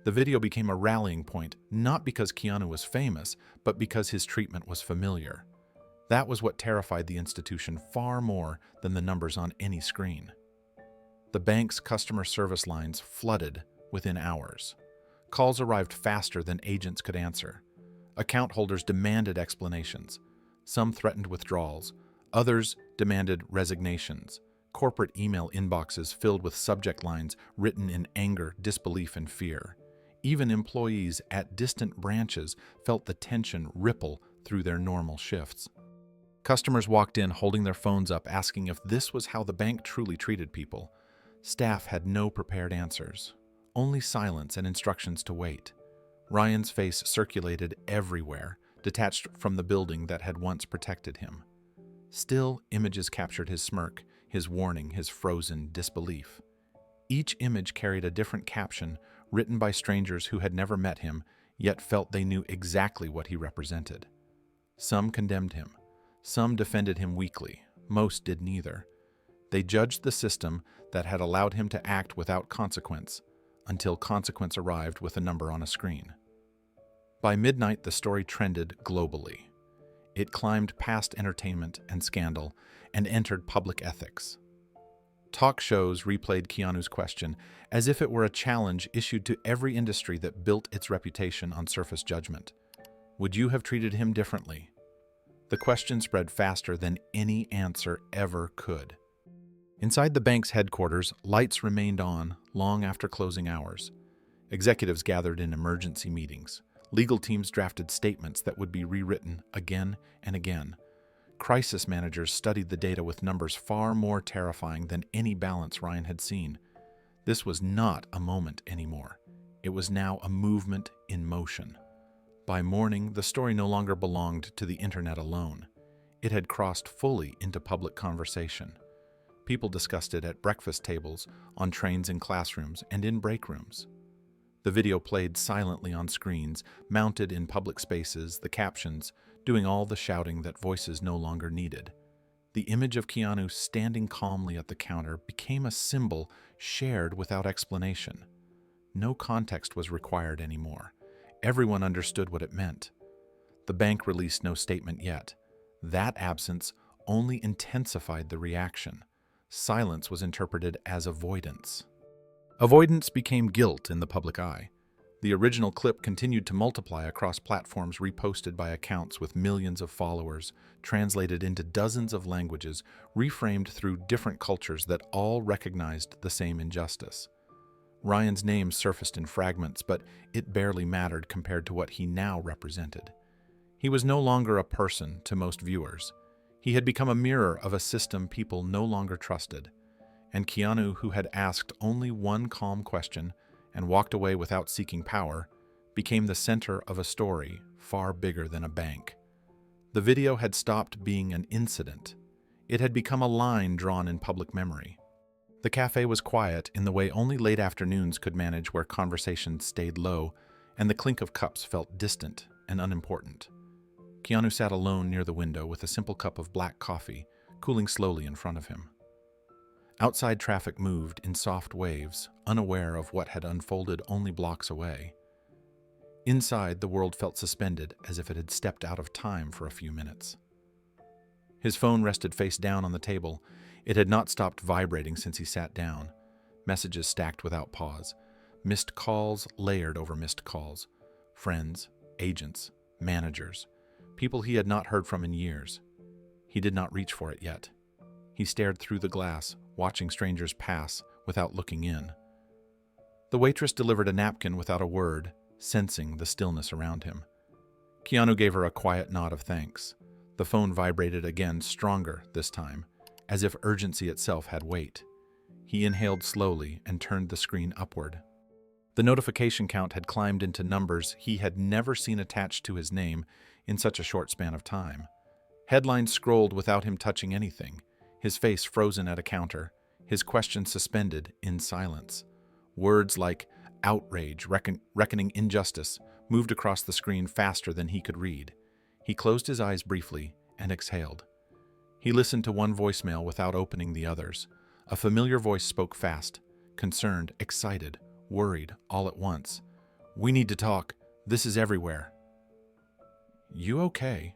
The video became a rallying point, not because Keanu was famous, but because his treatment was familiar. That was what terrified the institution far more than the numbers on any screen. The bank's customer service lines flooded within hours. Calls arrived faster than agents could answer. Account holders demanded explanations. Some threatened withdrawals. Others demanded resignations. Corporate email inboxes filled with subject lines written in anger, disbelief, and fear. Even employees at distant branches felt the tension ripple through their normal shifts. Customers walked in holding their phones up, asking if this was how the bank truly treated people. Staff had no prepared answers, only silence and instructions to wait. Ryan's face circulated everywhere, detached from the building that had once protected him. Still, images captured his smirk, his warning, his frozen disbelief. Each image carried a different caption, written by strangers who had never met him, yet felt they knew exactly what he represented. Some condemned him. Some defended him weakly. Most did neither. They judged the system that had allowed him to act without consequence, until consequence arrived with a number on a screen. By midnight, the story trended globally. It climbed past entertainment and scandal and entered public ethics. Talk shows replayed Keanu's question as if it were a challenge issued to every industry that built its reputation on surface judgment. Would you have treated him differently? The question spread faster than any answer ever could. Inside the bank's headquarters, lights remained on long after closing hours. Executives gathered in emergency meetings. Legal teams drafted statements that would be rewritten again and again. Crisis managers studied the data with numbers far more terrifying than any balance Ryan had seen. This was not a moment anymore. It was now a movement in motion. By morning, the story no longer belonged to the internet alone. It had crossed fully into public conversation. People discussed it at breakfast tables, on trains and classrooms, and in break rooms. The video played silently on screens, mounted in public spaces, the captions doing all the shouting that voices no longer needed. The image of Keanu standing calmly at the counter became a symbol shared without explanation. No context was required anymore. Everyone understood what it meant. The bank released no statement yet. That absence only intensified the reaction. Silence was interpreted as avoidance. Avoidance became guilt in the public eye. The original clip continued to multiply across platforms reposted by accounts with millions of followers, translated into dozens of languages, reframed through different cultures that all recognized the same injustice. Ryan's name surfaced in fragments, but it barely mattered compared to what he now represented. He was no longer a person to most viewers. He had become a mirror of a system people no longer trusted. And Keanu, who had asked only one calm question and walked away without seeking power, became the center of a story far bigger than a bank. The video had stopped being an incident. It had become a line drawn in public memory. The cafe was quiet in the way only late afternoons could manage, where conversations stayed low and the clink of cups felt distant and unimportant. Keanu sat alone near the window with a simple cup of black coffee cooling slowly in front of him. Outside traffic moved in soft waves, unaware of what had unfolded only blocks away. Inside, the world felt suspended, as if it had stepped out of time for a few minutes. His phone rested face down on the table. It had not stopped vibrating since he sat down. Messages stacked without pause. Missed calls layered over missed calls. Friends, agents, managers, people he had not heard from in years. He did not reach for it yet. He stared through the glass, watching strangers pass without looking in. The waitress delivered a napkin without a word, sensing the stillness around him. Keanu gave her a quiet nod of thanks. The phone vibrated again, stronger this time, as if urgency itself had weight. He inhaled slowly and turned the screen upward. The notification count had climbed into numbers he had never seen attached to his name in such a short span of time. Headlines scrolled without him touching anything, his face frozen at a counter, his questions suspended in silence. Words like outrage, reckoning injustice, moved across the screen faster than he could read. He closed his eyes briefly and exhaled. He listened to one voicemail without opening the others. A familiar voice spoke fast, concerned, excited, worried, all at once. "We need to talk. This is everywhere." "You okay?"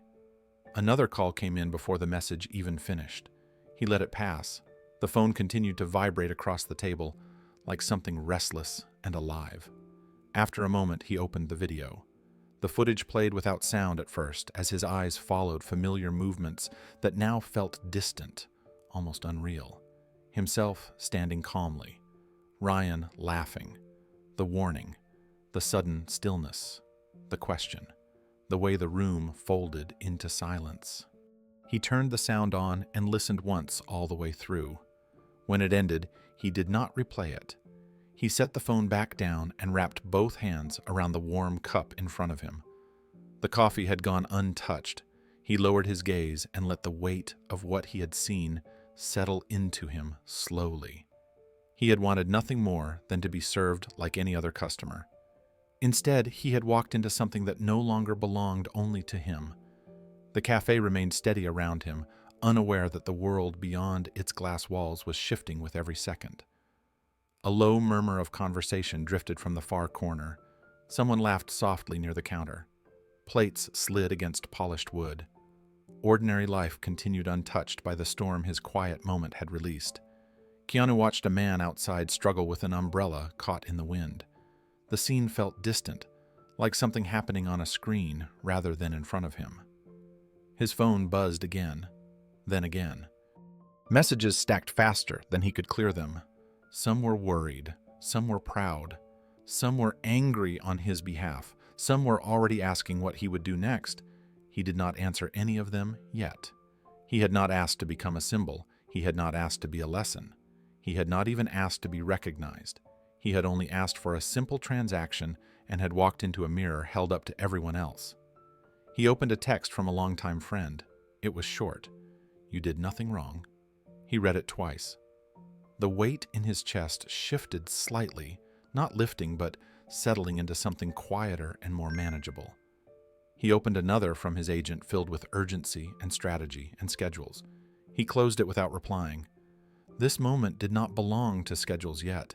Another call came in before the message even finished. He let it pass. The phone continued to vibrate across the table, like something restless and alive. After a moment, he opened the video. The footage played without sound at first, as his eyes followed familiar movements that now felt distant, almost unreal. Himself standing calmly. Ryan laughing. The warning. The sudden stillness. The question. The way the room folded into silence. He turned the sound on and listened once all the way through. When it ended, he did not replay it. He set the phone back down and wrapped both hands around the warm cup in front of him. The coffee had gone untouched. He lowered his gaze and let the weight of what he had seen settle into him slowly. He had wanted nothing more than to be served like any other customer. Instead, he had walked into something that no longer belonged only to him. The cafe remained steady around him, unaware that the world beyond its glass walls was shifting with every second. A low murmur of conversation drifted from the far corner. Someone laughed softly near the counter. Plates slid against polished wood. Ordinary life continued untouched by the storm his quiet moment had released. Keanu watched a man outside struggle with an umbrella caught in the wind. The scene felt distant, like something happening on a screen rather than in front of him. His phone buzzed again, then again. Messages stacked faster than he could clear them. Some were worried, some were proud, some were angry on his behalf, some were already asking what he would do next. He did not answer any of them yet. He had not asked to become a symbol. He had not asked to be a lesson. He had not even asked to be recognized. He had only asked for a simple transaction and had walked into a mirror held up to everyone else. He opened a text from a longtime friend. It was short. "You did nothing wrong." He read it twice. The weight in his chest shifted slightly, not lifting but settling into something quieter and more manageable. He opened another from his agent filled with urgency and strategy and schedules. He closed it without replying. This moment did not belong to schedules yet.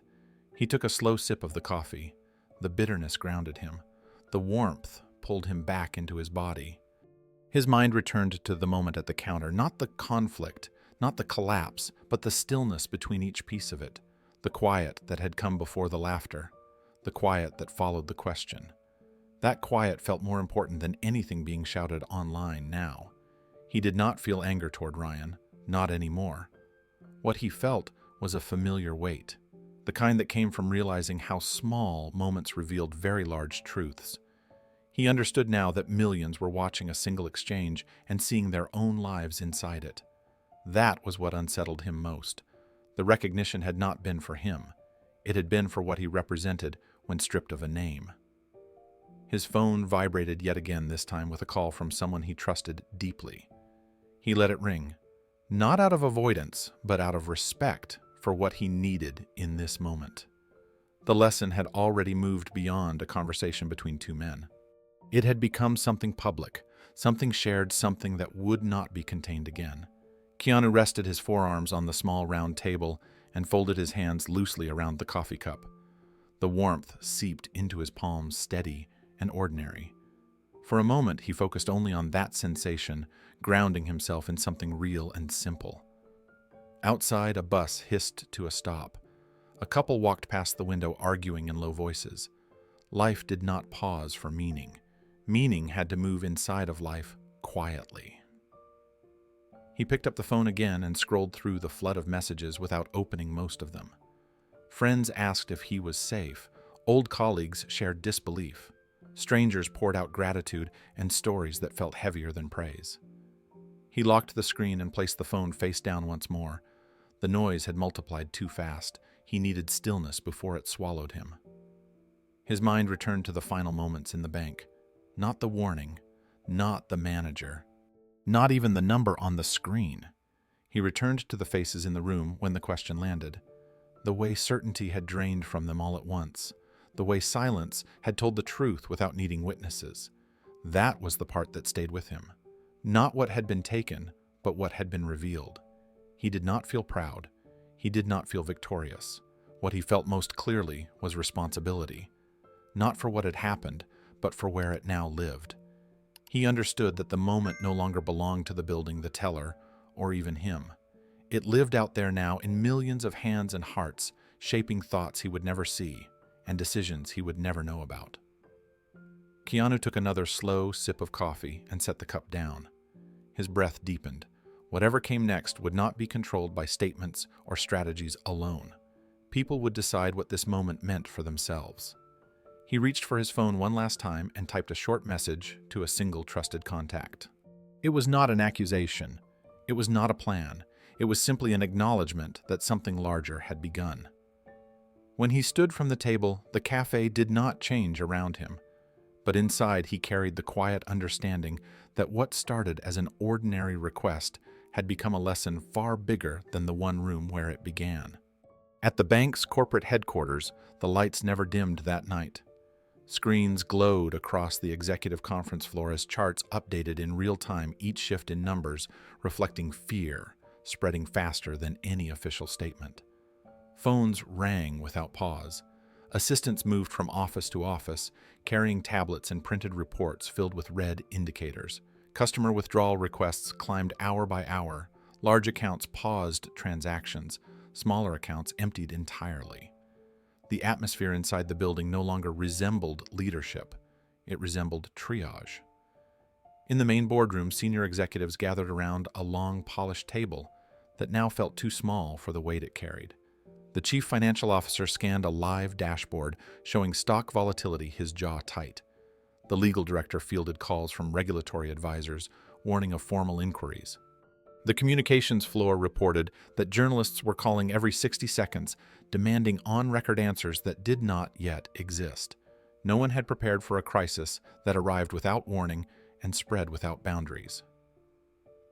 He took a slow sip of the coffee. The bitterness grounded him. The warmth pulled him back into his body. His mind returned to the moment at the counter, not the conflict, not the collapse, but the stillness between each piece of it, the quiet that had come before the laughter, the quiet that followed the question. That quiet felt more important than anything being shouted online now. He did not feel anger toward Ryan, not anymore. What he felt was a familiar weight, the kind that came from realizing how small moments revealed very large truths. He understood now that millions were watching a single exchange and seeing their own lives inside it. That was what unsettled him most. The recognition had not been for him. It had been for what he represented when stripped of a name. His phone vibrated yet again, this time with a call from someone he trusted deeply. He let it ring, not out of avoidance, but out of respect for what he needed in this moment. The lesson had already moved beyond a conversation between two men. It had become something public, something shared, something that would not be contained again. Keanu rested his forearms on the small round table and folded his hands loosely around the coffee cup. The warmth seeped into his palms, steady and ordinary. For a moment, he focused only on that sensation, grounding himself in something real and simple. Outside, a bus hissed to a stop. A couple walked past the window, arguing in low voices. Life did not pause for meaning. Meaning had to move inside of life quietly. He picked up the phone again and scrolled through the flood of messages without opening most of them. Friends asked if he was safe. Old colleagues shared disbelief. Strangers poured out gratitude and stories that felt heavier than praise. He locked the screen and placed the phone face down once more. The noise had multiplied too fast. He needed stillness before it swallowed him. His mind returned to the final moments in the bank. Not the warning, not the manager, not even the number on the screen. He returned to the faces in the room when the question landed. The way certainty had drained from them all at once. The way silence had told the truth without needing witnesses. That was the part that stayed with him. Not what had been taken, but what had been revealed. He did not feel proud. He did not feel victorious. What he felt most clearly was responsibility. Not for what had happened, but for where it now lived. He understood that the moment no longer belonged to the building, the teller, or even him. It lived out there now in millions of hands and hearts, shaping thoughts he would never see and decisions he would never know about. Keanu took another slow sip of coffee and set the cup down. His breath deepened. Whatever came next would not be controlled by statements or strategies alone. People would decide what this moment meant for themselves. He reached for his phone one last time and typed a short message to a single trusted contact. It was not an accusation. It was not a plan. It was simply an acknowledgement that something larger had begun. When he stood from the table, the cafe did not change around him, but inside he carried the quiet understanding that what started as an ordinary request had become a lesson far bigger than the one room where it began. At the bank's corporate headquarters, the lights never dimmed that night. Screens glowed across the executive conference floor as charts updated in real time, each shift in numbers reflecting fear, spreading faster than any official statement. Phones rang without pause. Assistants moved from office to office, carrying tablets and printed reports filled with red indicators. Customer withdrawal requests climbed hour by hour. Large accounts paused transactions. Smaller accounts emptied entirely. The atmosphere inside the building no longer resembled leadership. It resembled triage. In the main boardroom, senior executives gathered around a long, polished table that now felt too small for the weight it carried. The chief financial officer scanned a live dashboard showing stock volatility, his jaw tight. The legal director fielded calls from regulatory advisors warning of formal inquiries. The communications floor reported that journalists were calling every 60 seconds, demanding on-record answers that did not yet exist. No one had prepared for a crisis that arrived without warning and spread without boundaries.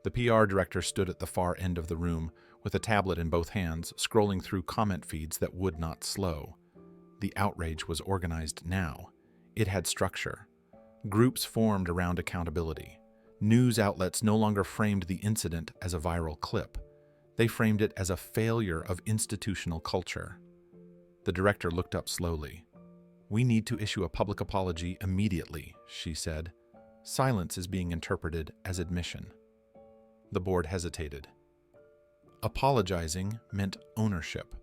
The PR director stood at the far end of the room with a tablet in both hands, scrolling through comment feeds that would not slow. The outrage was organized now. It had structure. Groups formed around accountability. News outlets no longer framed the incident as a viral clip. They framed it as a failure of institutional culture. The director looked up slowly. "We need to issue a public apology immediately," she said. "Silence is being interpreted as admission." The board hesitated. Apologizing meant ownership.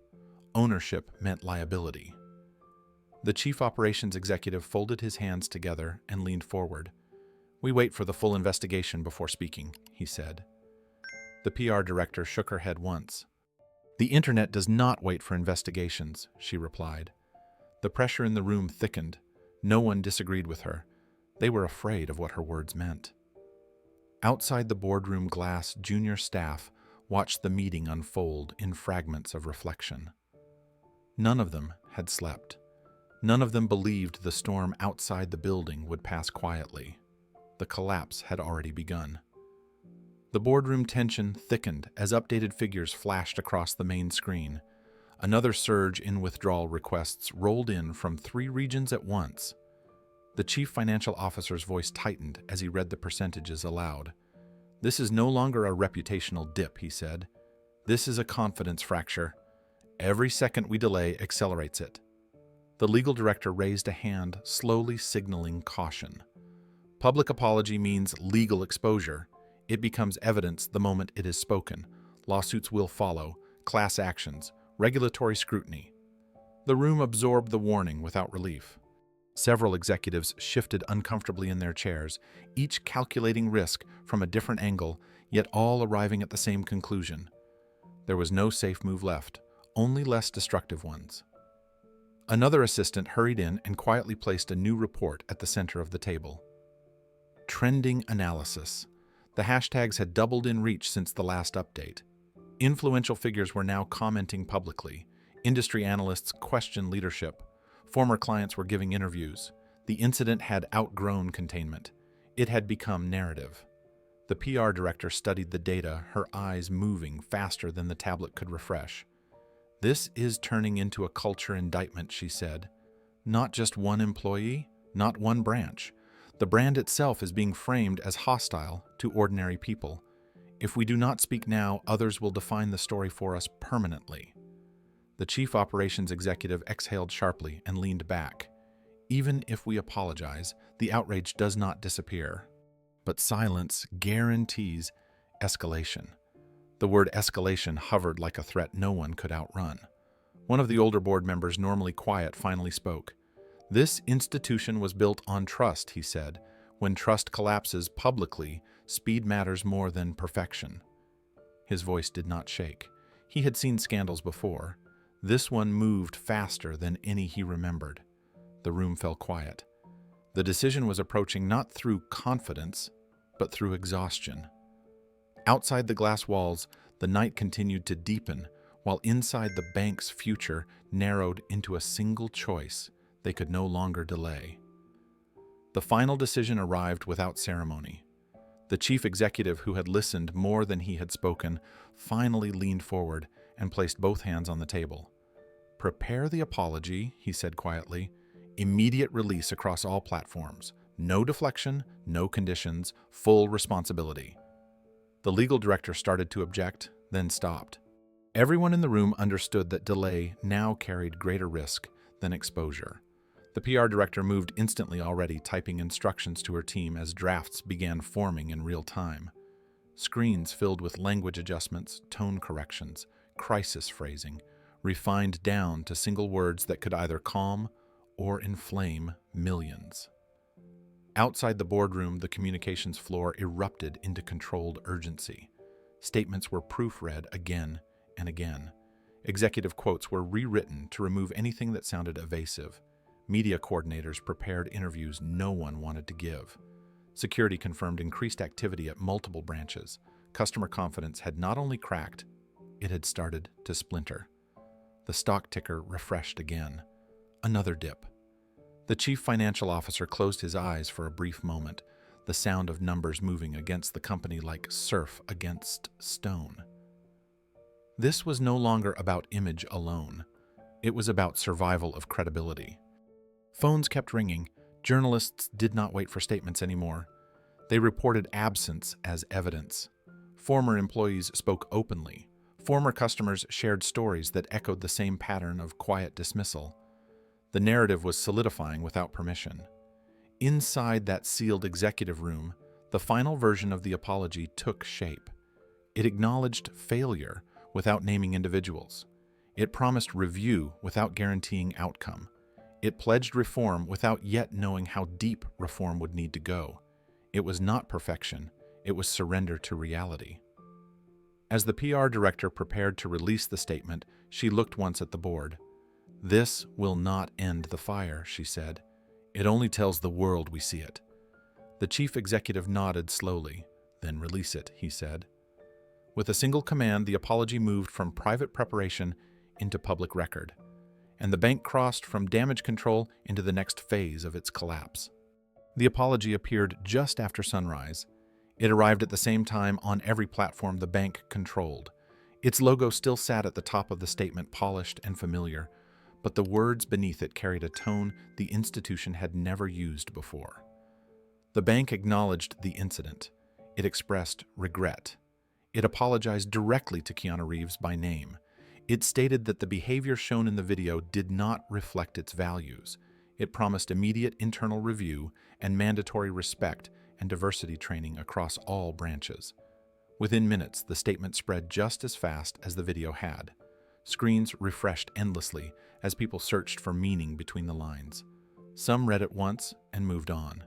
Ownership meant liability. The chief operations executive folded his hands together and leaned forward. "We wait for the full investigation before speaking," he said. The PR director shook her head once. "The internet does not wait for investigations," she replied. The pressure in the room thickened. No one disagreed with her. They were afraid of what her words meant. Outside the boardroom glass, junior staff watched the meeting unfold in fragments of reflection. None of them had slept. None of them believed the storm outside the building would pass quietly. The collapse had already begun. The boardroom tension thickened as updated figures flashed across the main screen. Another surge in withdrawal requests rolled in from 3 regions at once. The chief financial officer's voice tightened as he read the percentages aloud. "This is no longer a reputational dip," he said. "This is a confidence fracture. Every second we delay accelerates it." The legal director raised a hand, slowly signaling caution. Public apology means legal exposure. It becomes evidence the moment it is spoken. Lawsuits will follow, class actions, regulatory scrutiny. The room absorbed the warning without relief. Several executives shifted uncomfortably in their chairs, each calculating risk from a different angle, yet all arriving at the same conclusion. There was no safe move left, only less destructive ones. Another assistant hurried in and quietly placed a new report at the center of the table. Trending analysis. The hashtags had doubled in reach since the last update. Influential figures were now commenting publicly. Industry analysts questioned leadership. Former clients were giving interviews. The incident had outgrown containment. It had become narrative. The PR director studied the data, her eyes moving faster than the tablet could refresh. "This is turning into a culture indictment," she said. "Not just one employee, not one branch. The brand itself is being framed as hostile to ordinary people. If we do not speak now, others will define the story for us permanently." The chief operations executive exhaled sharply and leaned back. "Even if we apologize, the outrage does not disappear. But silence guarantees escalation." The word escalation hovered like a threat no one could outrun. One of the older board members, normally quiet, finally spoke. "This institution was built on trust," he said. "When trust collapses publicly, speed matters more than perfection." His voice did not shake. He had seen scandals before. This one moved faster than any he remembered. The room fell quiet. The decision was approaching not through confidence, but through exhaustion. Outside the glass walls, the night continued to deepen, while inside the bank's future narrowed into a single choice they could no longer delay. The final decision arrived without ceremony. The chief executive, who had listened more than he had spoken, finally leaned forward and placed both hands on the table. "Prepare the apology," he said quietly. "Immediate release across all platforms. No deflection, no conditions, full responsibility." The legal director started to object, then stopped. Everyone in the room understood that delay now carried greater risk than exposure. The PR director moved instantly, already typing instructions to her team as drafts began forming in real time. Screens filled with language adjustments, tone corrections, crisis phrasing, refined down to single words that could either calm or inflame millions. Outside the boardroom, the communications floor erupted into controlled urgency. Statements were proofread again and again. Executive quotes were rewritten to remove anything that sounded evasive. Media coordinators prepared interviews no one wanted to give. Security confirmed increased activity at multiple branches. Customer confidence had not only cracked, it had started to splinter. The stock ticker refreshed again. Another dip. The chief financial officer closed his eyes for a brief moment, the sound of numbers moving against the company like surf against stone. This was no longer about image alone. It was about survival of credibility. Phones kept ringing. Journalists did not wait for statements anymore. They reported absence as evidence. Former employees spoke openly. Former customers shared stories that echoed the same pattern of quiet dismissal. The narrative was solidifying without permission. Inside that sealed executive room, the final version of the apology took shape. It acknowledged failure without naming individuals. It promised review without guaranteeing outcome. It pledged reform without yet knowing how deep reform would need to go. It was not perfection, it was surrender to reality. As the PR director prepared to release the statement, she looked once at the board. "This will not end the fire," she said. "It only tells the world we see it." The chief executive nodded slowly. "Then release it," he said. With a single command, the apology moved from private preparation into public record, and the bank crossed from damage control into the next phase of its collapse. The apology appeared just after sunrise. It arrived at the same time on every platform the bank controlled. Its logo still sat at the top of the statement, polished and familiar, but the words beneath it carried a tone the institution had never used before. The bank acknowledged the incident. It expressed regret. It apologized directly to Keanu Reeves by name. It stated that the behavior shown in the video did not reflect its values. It promised immediate internal review and mandatory respect and diversity training across all branches. Within minutes, the statement spread just as fast as the video had. Screens refreshed endlessly as people searched for meaning between the lines. Some read it once and moved on.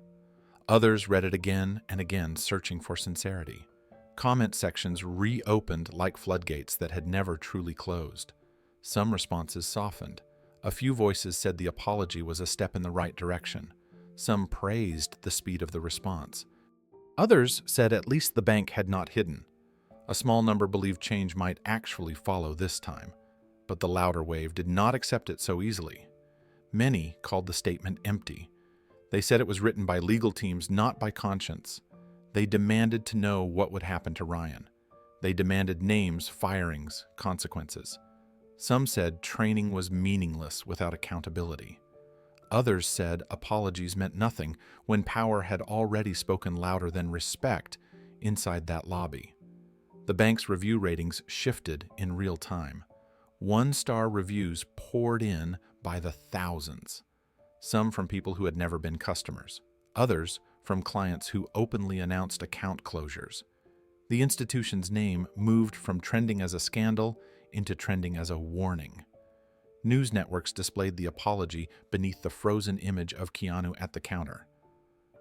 Others read it again and again, searching for sincerity. Comment sections reopened like floodgates that had never truly closed. Some responses softened. A few voices said the apology was a step in the right direction. Some praised the speed of the response. Others said at least the bank had not hidden. A small number believed change might actually follow this time, but the louder wave did not accept it so easily. Many called the statement empty. They said it was written by legal teams, not by conscience. They demanded to know what would happen to Ryan. They demanded names, firings, consequences. Some said training was meaningless without accountability. Others said apologies meant nothing when power had already spoken louder than respect inside that lobby. The bank's review ratings shifted in real time. One-star reviews poured in by the thousands. Some from people who had never been customers. Others from clients who openly announced account closures. The institution's name moved from trending as a scandal into trending as a warning. News networks displayed the apology beneath the frozen image of Keanu at the counter.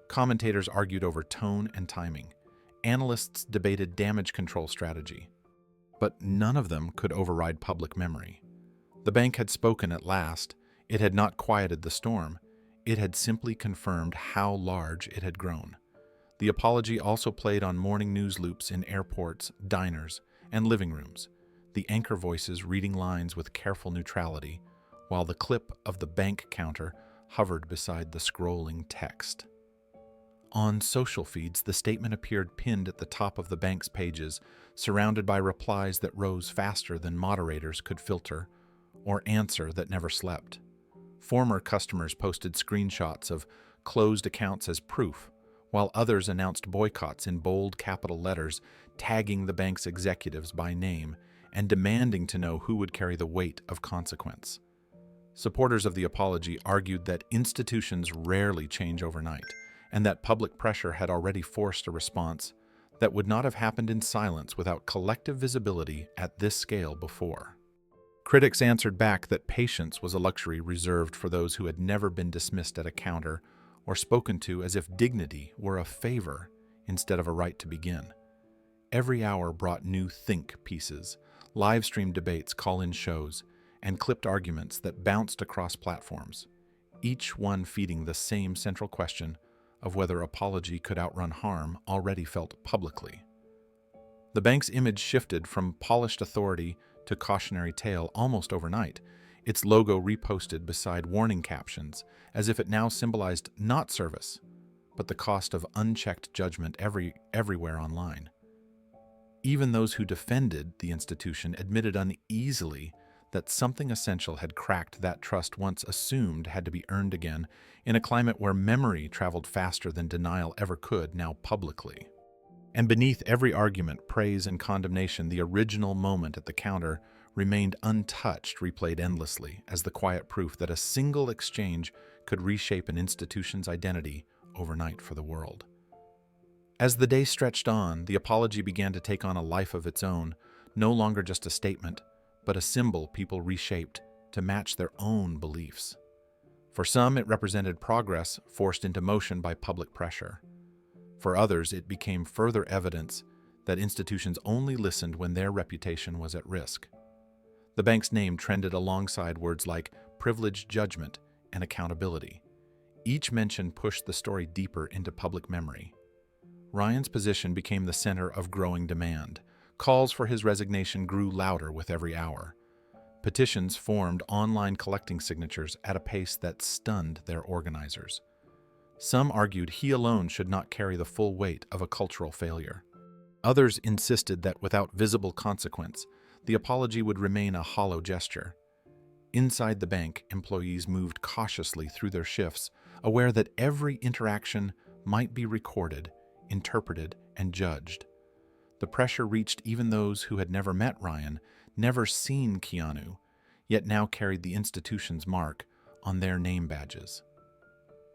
Commentators argued over tone and timing. Analysts debated damage control strategy. But none of them could override public memory. The bank had spoken at last. It had not quieted the storm. It had simply confirmed how large it had grown. The apology also played on morning news loops in airports, diners, and living rooms, the anchor voices reading lines with careful neutrality, while the clip of the bank counter hovered beside the scrolling text. On social feeds, the statement appeared pinned at the top of the bank's pages, surrounded by replies that rose faster than moderators could filter, or answer that never slept. Former customers posted screenshots of closed accounts as proof, while others announced boycotts in bold capital letters, tagging the bank's executives by name and demanding to know who would carry the weight of consequence. Supporters of the apology argued that institutions rarely change overnight, and that public pressure had already forced a response that would not have happened in silence without collective visibility at this scale before. Critics answered back that patience was a luxury reserved for those who had never been dismissed at a counter or spoken to as if dignity were a favor instead of a right to begin. Every hour brought new think pieces, live-stream debates, call-in shows, and clipped arguments that bounced across platforms, each one feeding the same central question of whether apology could outrun harm already felt publicly. The bank's image shifted from polished authority to cautionary tale almost overnight, its logo reposted beside warning captions, as if it now symbolized not service, but the cost of unchecked judgment everywhere online. Even those who defended the institution admitted uneasily that something essential had cracked that trust once assumed had to be earned again in a climate where memory traveled faster than denial ever could, now publicly. And beneath every argument, praise, and condemnation, the original moment at the counter remained untouched, replayed endlessly as the quiet proof that a single exchange could reshape an institution's identity overnight for the world. As the day stretched on, the apology began to take on a life of its own, no longer just a statement, but a symbol people reshaped to match their own beliefs. For some, it represented progress forced into motion by public pressure. For others, it became further evidence that institutions only listened when their reputation was at risk. The bank's name trended alongside words like privileged judgment and accountability. Each mention pushed the story deeper into public memory. Ryan's position became the center of growing demand. Calls for his resignation grew louder with every hour. Petitions formed online collecting signatures at a pace that stunned their organizers. Some argued he alone should not carry the full weight of a cultural failure. Others insisted that without visible consequence, the apology would remain a hollow gesture. Inside the bank, employees moved cautiously through their shifts, aware that every interaction might be recorded, interpreted, and judged. The pressure reached even those who had never met Ryan, never seen Keanu, yet now carried the institution's mark on their name badges.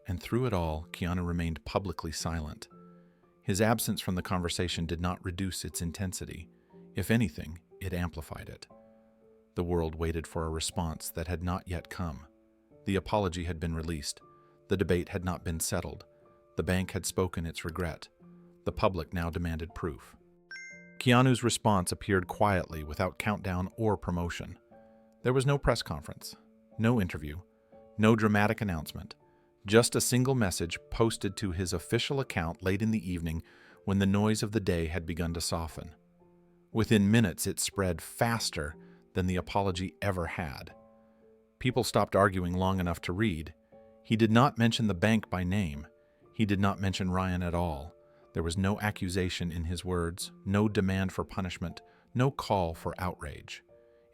And through it all, Keanu remained publicly silent. His absence from the conversation did not reduce its intensity. If anything, it amplified it. The world waited for a response that had not yet come. The apology had been released. The debate had not been settled. The bank had spoken its regret. The public now demanded proof. Keanu's response appeared quietly, without countdown or promotion. There was no press conference, no interview, no dramatic announcement, just a single message posted to his official account late in the evening when the noise of the day had begun to soften. Within minutes, it spread faster than the apology ever had. People stopped arguing long enough to read. He did not mention the bank by name. He did not mention Ryan at all. There was no accusation in his words, no demand for punishment, no call for outrage.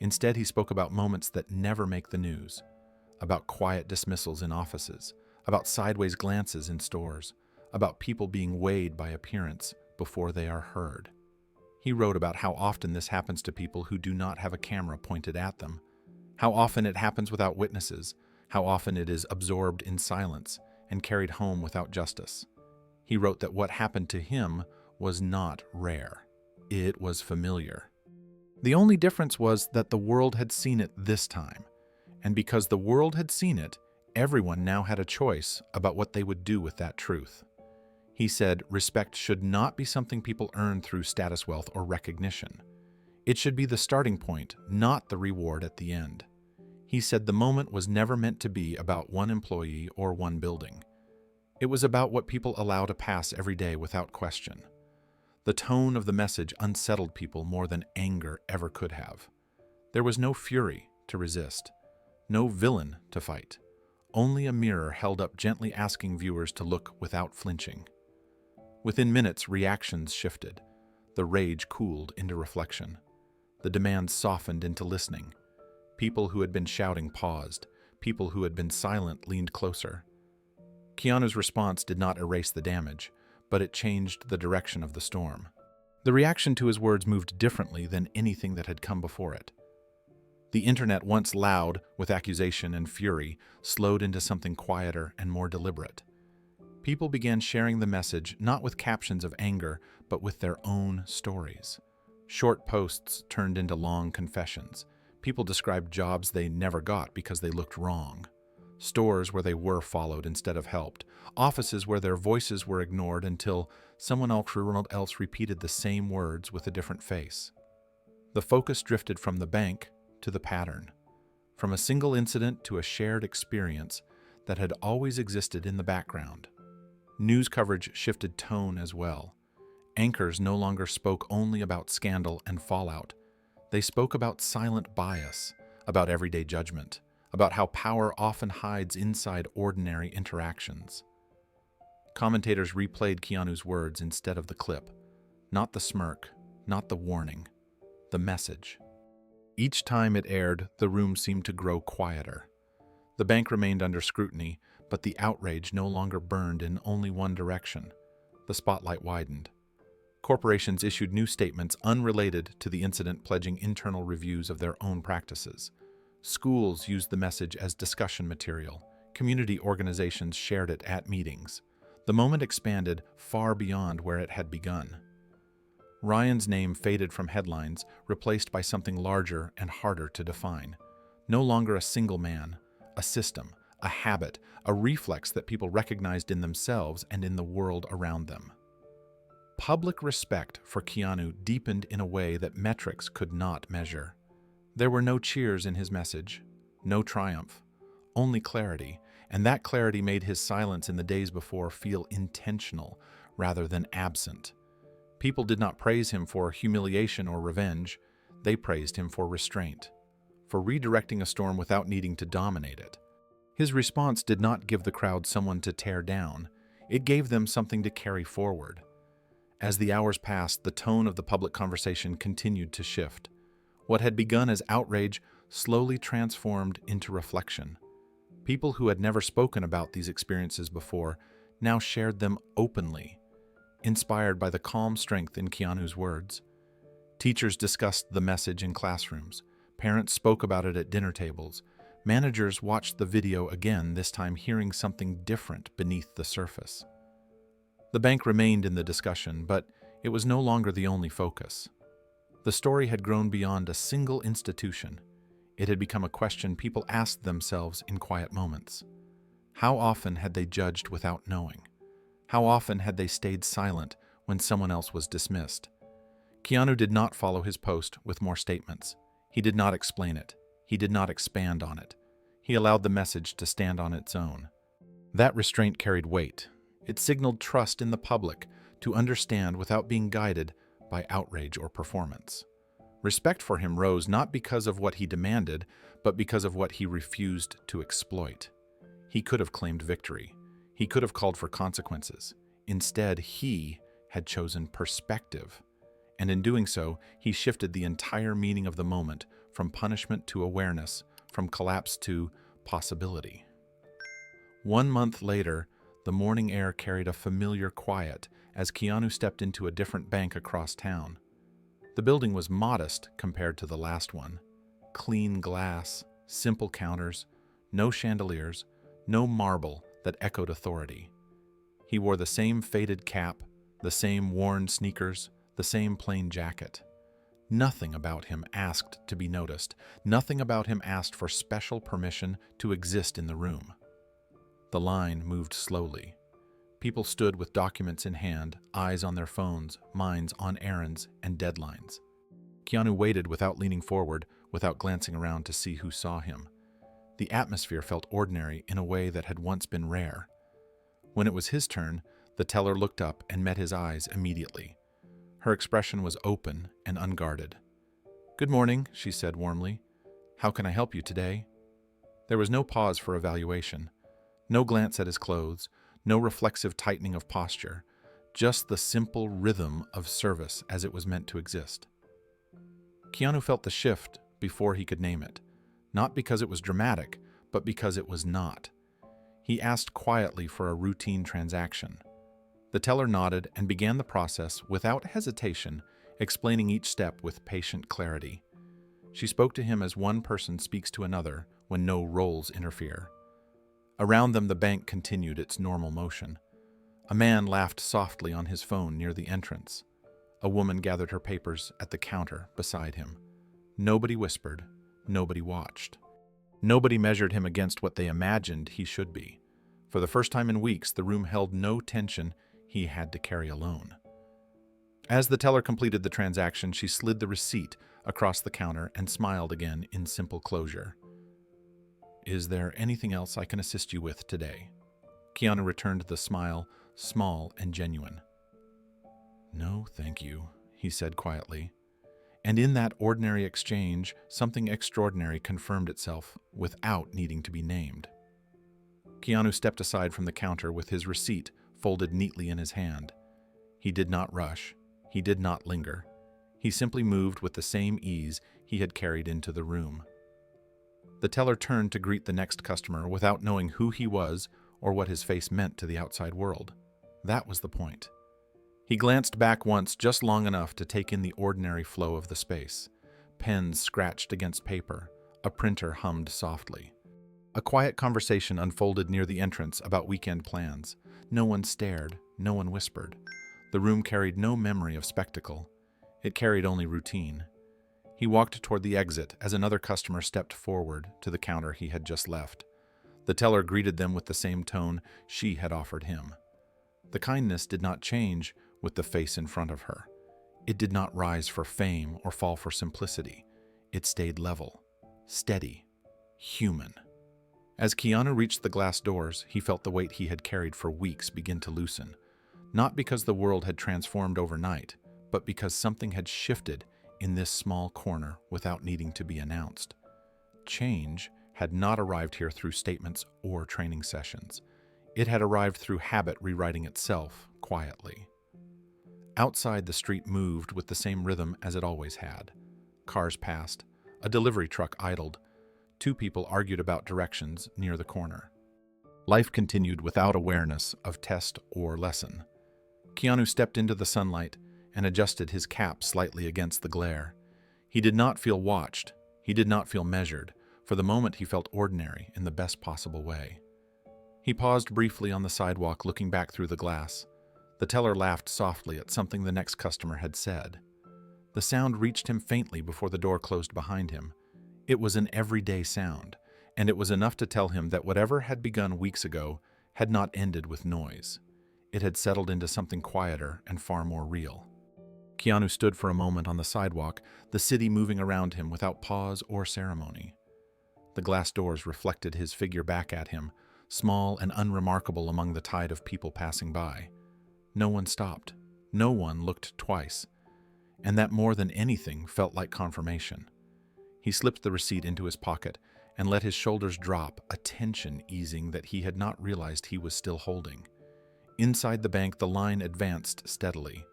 Instead, he spoke about moments that never make the news, about quiet dismissals in offices, about sideways glances in stores, about people being weighed by appearance before they are heard. He wrote about how often this happens to people who do not have a camera pointed at them, how often it happens without witnesses, how often it is absorbed in silence and carried home without justice. He wrote that what happened to him was not rare. It was familiar. The only difference was that the world had seen it this time, and because the world had seen it, everyone now had a choice about what they would do with that truth. He said respect should not be something people earn through status, wealth, or recognition. It should be the starting point, not the reward at the end. He said the moment was never meant to be about one employee or one building. It was about what people allow to pass every day without question. The tone of the message unsettled people more than anger ever could have. There was no fury to resist, no villain to fight, only a mirror held up gently asking viewers to look without flinching. Within minutes, reactions shifted. The rage cooled into reflection. The demands softened into listening. People who had been shouting paused. People who had been silent leaned closer. Keanu's response did not erase the damage, but it changed the direction of the storm. The reaction to his words moved differently than anything that had come before it. The internet, once loud with accusation and fury, slowed into something quieter and more deliberate. People began sharing the message not with captions of anger, but with their own stories. Short posts turned into long confessions. People described jobs they never got because they looked wrong. Stores where they were followed instead of helped. Offices where their voices were ignored until someone else repeated the same words with a different face. The focus drifted from the bank to the pattern, from a single incident to a shared experience that had always existed in the background. News coverage shifted tone as well. Anchors no longer spoke only about scandal and fallout. They spoke about silent bias, about everyday judgment, about how power often hides inside ordinary interactions. Commentators replayed Keanu's words instead of the clip. Not the smirk, not the warning, the message. Each time it aired, the room seemed to grow quieter. The bank remained under scrutiny, but the outrage no longer burned in only one direction. The spotlight widened. Corporations issued new statements unrelated to the incident, pledging internal reviews of their own practices. Schools used the message as discussion material. Community organizations shared it at meetings. The moment expanded far beyond where it had begun. Ryan's name faded from headlines, replaced by something larger and harder to define. No longer a single man, a system, a habit, a reflex that people recognized in themselves and in the world around them. Public respect for Keanu deepened in a way that metrics could not measure. There were no cheers in his message, no triumph, only clarity, and that clarity made his silence in the days before feel intentional rather than absent. People did not praise him for humiliation or revenge, they praised him for restraint, for redirecting a storm without needing to dominate it. His response did not give the crowd someone to tear down, it gave them something to carry forward. As the hours passed, the tone of the public conversation continued to shift. What had begun as outrage slowly transformed into reflection. People who had never spoken about these experiences before now shared them openly, inspired by the calm strength in Keanu's words. Teachers discussed the message in classrooms. Parents spoke about it at dinner tables. Managers watched the video again, this time hearing something different beneath the surface. The bank remained in the discussion, but it was no longer the only focus. The story had grown beyond a single institution. It had become a question people asked themselves in quiet moments. How often had they judged without knowing? How often had they stayed silent when someone else was dismissed? Keanu did not follow his post with more statements. He did not explain it. He did not expand on it. He allowed the message to stand on its own. That restraint carried weight. It signaled trust in the public to understand without being guided by outrage or performance. Respect for him rose not because of what he demanded, but because of what he refused to exploit. He could have claimed victory. He could have called for consequences. Instead, he had chosen perspective. And in doing so, he shifted the entire meaning of the moment from punishment to awareness, from collapse to possibility. 1 month later, the morning air carried a familiar quiet as Keanu stepped into a different bank across town. The building was modest compared to the last one. Clean glass, simple counters, no chandeliers, no marble that echoed authority. He wore the same faded cap, the same worn sneakers, the same plain jacket. Nothing about him asked to be noticed. Nothing about him asked for special permission to exist in the room. The line moved slowly. People stood with documents in hand, eyes on their phones, minds on errands and deadlines. Keanu waited without leaning forward, without glancing around to see who saw him. The atmosphere felt ordinary in a way that had once been rare. When it was his turn, the teller looked up and met his eyes immediately. Her expression was open and unguarded. "Good morning," she said warmly. "How can I help you today?" There was no pause for evaluation. No glance at his clothes, no reflexive tightening of posture, just the simple rhythm of service as it was meant to exist. Keanu felt the shift before he could name it, not because it was dramatic, but because it was not. He asked quietly for a routine transaction. The teller nodded and began the process without hesitation, explaining each step with patient clarity. She spoke to him as one person speaks to another when no roles interfere. Around them, the bank continued its normal motion. A man laughed softly on his phone near the entrance. A woman gathered her papers at the counter beside him. Nobody whispered, nobody watched. Nobody measured him against what they imagined he should be. For the first time in weeks, the room held no tension he had to carry alone. As the teller completed the transaction, she slid the receipt across the counter and smiled again in simple closure. "Is there anything else I can assist you with today?" Keanu returned the smile, small and genuine. "No, thank you," he said quietly. And in that ordinary exchange, something extraordinary confirmed itself without needing to be named. Keanu stepped aside from the counter with his receipt folded neatly in his hand. He did not rush. He did not linger. He simply moved with the same ease he had carried into the room. The teller turned to greet the next customer without knowing who he was or what his face meant to the outside world. That was the point. He glanced back once, just long enough to take in the ordinary flow of the space. Pens scratched against paper. A printer hummed softly. A quiet conversation unfolded near the entrance about weekend plans. No one stared. No one whispered. The room carried no memory of spectacle. It carried only routine. He walked toward the exit as another customer stepped forward to the counter he had just left. The teller greeted them with the same tone she had offered him. The kindness did not change with the face in front of her. It did not rise for fame or fall for simplicity. It stayed level, steady, human. As Keanu reached the glass doors, he felt the weight he had carried for weeks begin to loosen. Not because the world had transformed overnight, but because something had shifted in this small corner without needing to be announced. Change had not arrived here through statements or training sessions. It had arrived through habit rewriting itself quietly. Outside, the street moved with the same rhythm as it always had. Cars passed. A delivery truck idled. Two people argued about directions near the corner. Life continued without awareness of test or lesson. Keanu stepped into the sunlight and adjusted his cap slightly against the glare. He did not feel watched. He did not feel measured. For the moment, he felt ordinary in the best possible way. He paused briefly on the sidewalk, looking back through the glass. The teller laughed softly at something the next customer had said. The sound reached him faintly before the door closed behind him. It was an everyday sound, and it was enough to tell him that whatever had begun weeks ago had not ended with noise. It had settled into something quieter and far more real. Keanu stood for a moment on the sidewalk, the city moving around him without pause or ceremony. The glass doors reflected his figure back at him, small and unremarkable among the tide of people passing by. No one stopped. No one looked twice. And that more than anything felt like confirmation. He slipped the receipt into his pocket and let his shoulders drop, a tension easing that he had not realized he was still holding. Inside the bank, the line advanced steadily.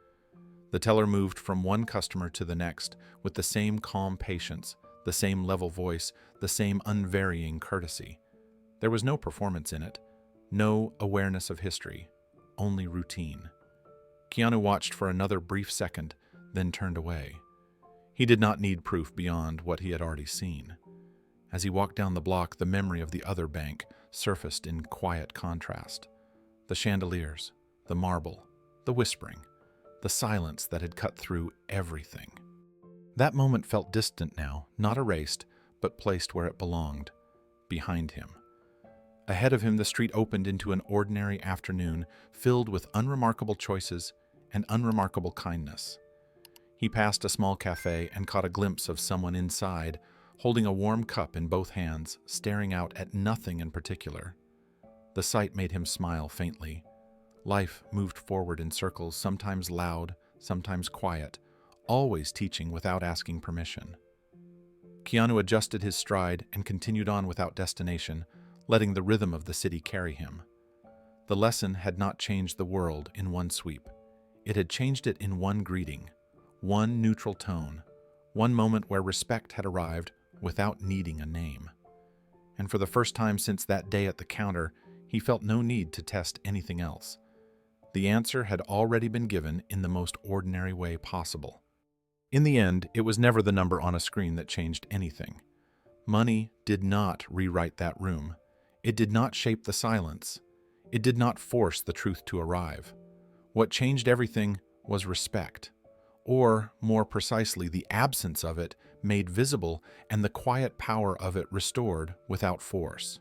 The teller moved from one customer to the next with the same calm patience, the same level voice, the same unvarying courtesy. There was no performance in it, no awareness of history, only routine. Keanu watched for another brief second, then turned away. He did not need proof beyond what he had already seen. As he walked down the block, the memory of the other bank surfaced in quiet contrast. The chandeliers, the marble, the whispering, the silence that had cut through everything. That moment felt distant now, not erased, but placed where it belonged, behind him. Ahead of him, the street opened into an ordinary afternoon filled with unremarkable choices and unremarkable kindness. He passed a small cafe and caught a glimpse of someone inside, holding a warm cup in both hands, staring out at nothing in particular. The sight made him smile faintly. Life moved forward in circles, sometimes loud, sometimes quiet, always teaching without asking permission. Keanu adjusted his stride and continued on without destination, letting the rhythm of the city carry him. The lesson had not changed the world in one sweep. It had changed it in one greeting, one neutral tone, one moment where respect had arrived without needing a name. And for the first time since that day at the counter, he felt no need to test anything else. The answer had already been given in the most ordinary way possible. In the end, it was never the number on a screen that changed anything. Money did not rewrite that room. It did not shape the silence. It did not force the truth to arrive. What changed everything was respect, or, more precisely, the absence of it made visible and the quiet power of it restored without force.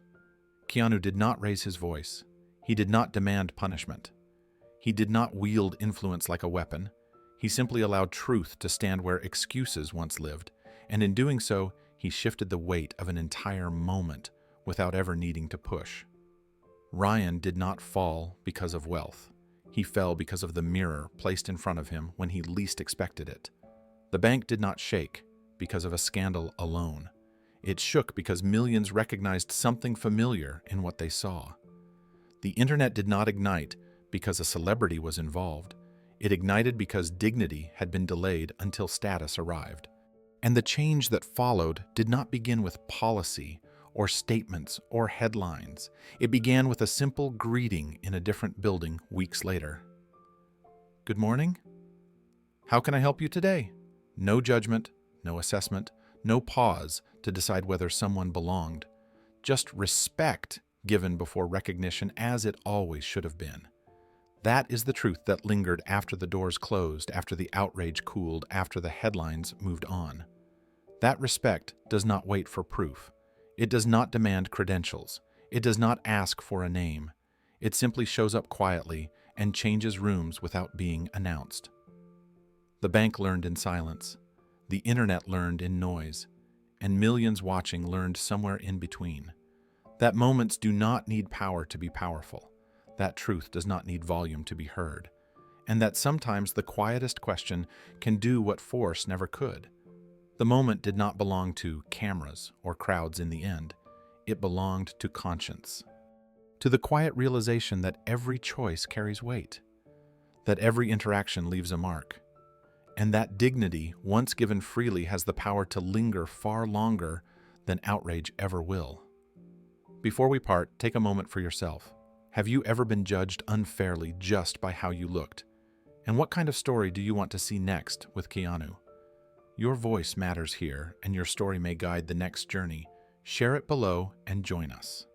Keanu did not raise his voice. He did not demand punishment. He did not wield influence like a weapon. He simply allowed truth to stand where excuses once lived, and in doing so, he shifted the weight of an entire moment without ever needing to push. Ryan did not fall because of wealth. He fell because of the mirror placed in front of him when he least expected it. The bank did not shake because of a scandal alone. It shook because millions recognized something familiar in what they saw. The internet did not ignite because a celebrity was involved. It ignited because dignity had been delayed until status arrived. And the change that followed did not begin with policy or statements or headlines. It began with a simple greeting in a different building weeks later. "Good morning. How can I help you today?" No judgment, no assessment, no pause to decide whether someone belonged. Just respect given before recognition, as it always should have been. That is the truth that lingered after the doors closed, after the outrage cooled, after the headlines moved on. That respect does not wait for proof. It does not demand credentials. It does not ask for a name. It simply shows up quietly and changes rooms without being announced. The bank learned in silence. The internet learned in noise. And millions watching learned somewhere in between. That moments do not need power to be powerful. That truth does not need volume to be heard. And that sometimes the quietest question can do what force never could. The moment did not belong to cameras or crowds in the end. It belonged to conscience. To the quiet realization that every choice carries weight. That every interaction leaves a mark. And that dignity, once given freely, has the power to linger far longer than outrage ever will. Before we part, take a moment for yourself. Have you ever been judged unfairly just by how you looked? And what kind of story do you want to see next with Keanu? Your voice matters here, and your story may guide the next journey. Share it below and join us.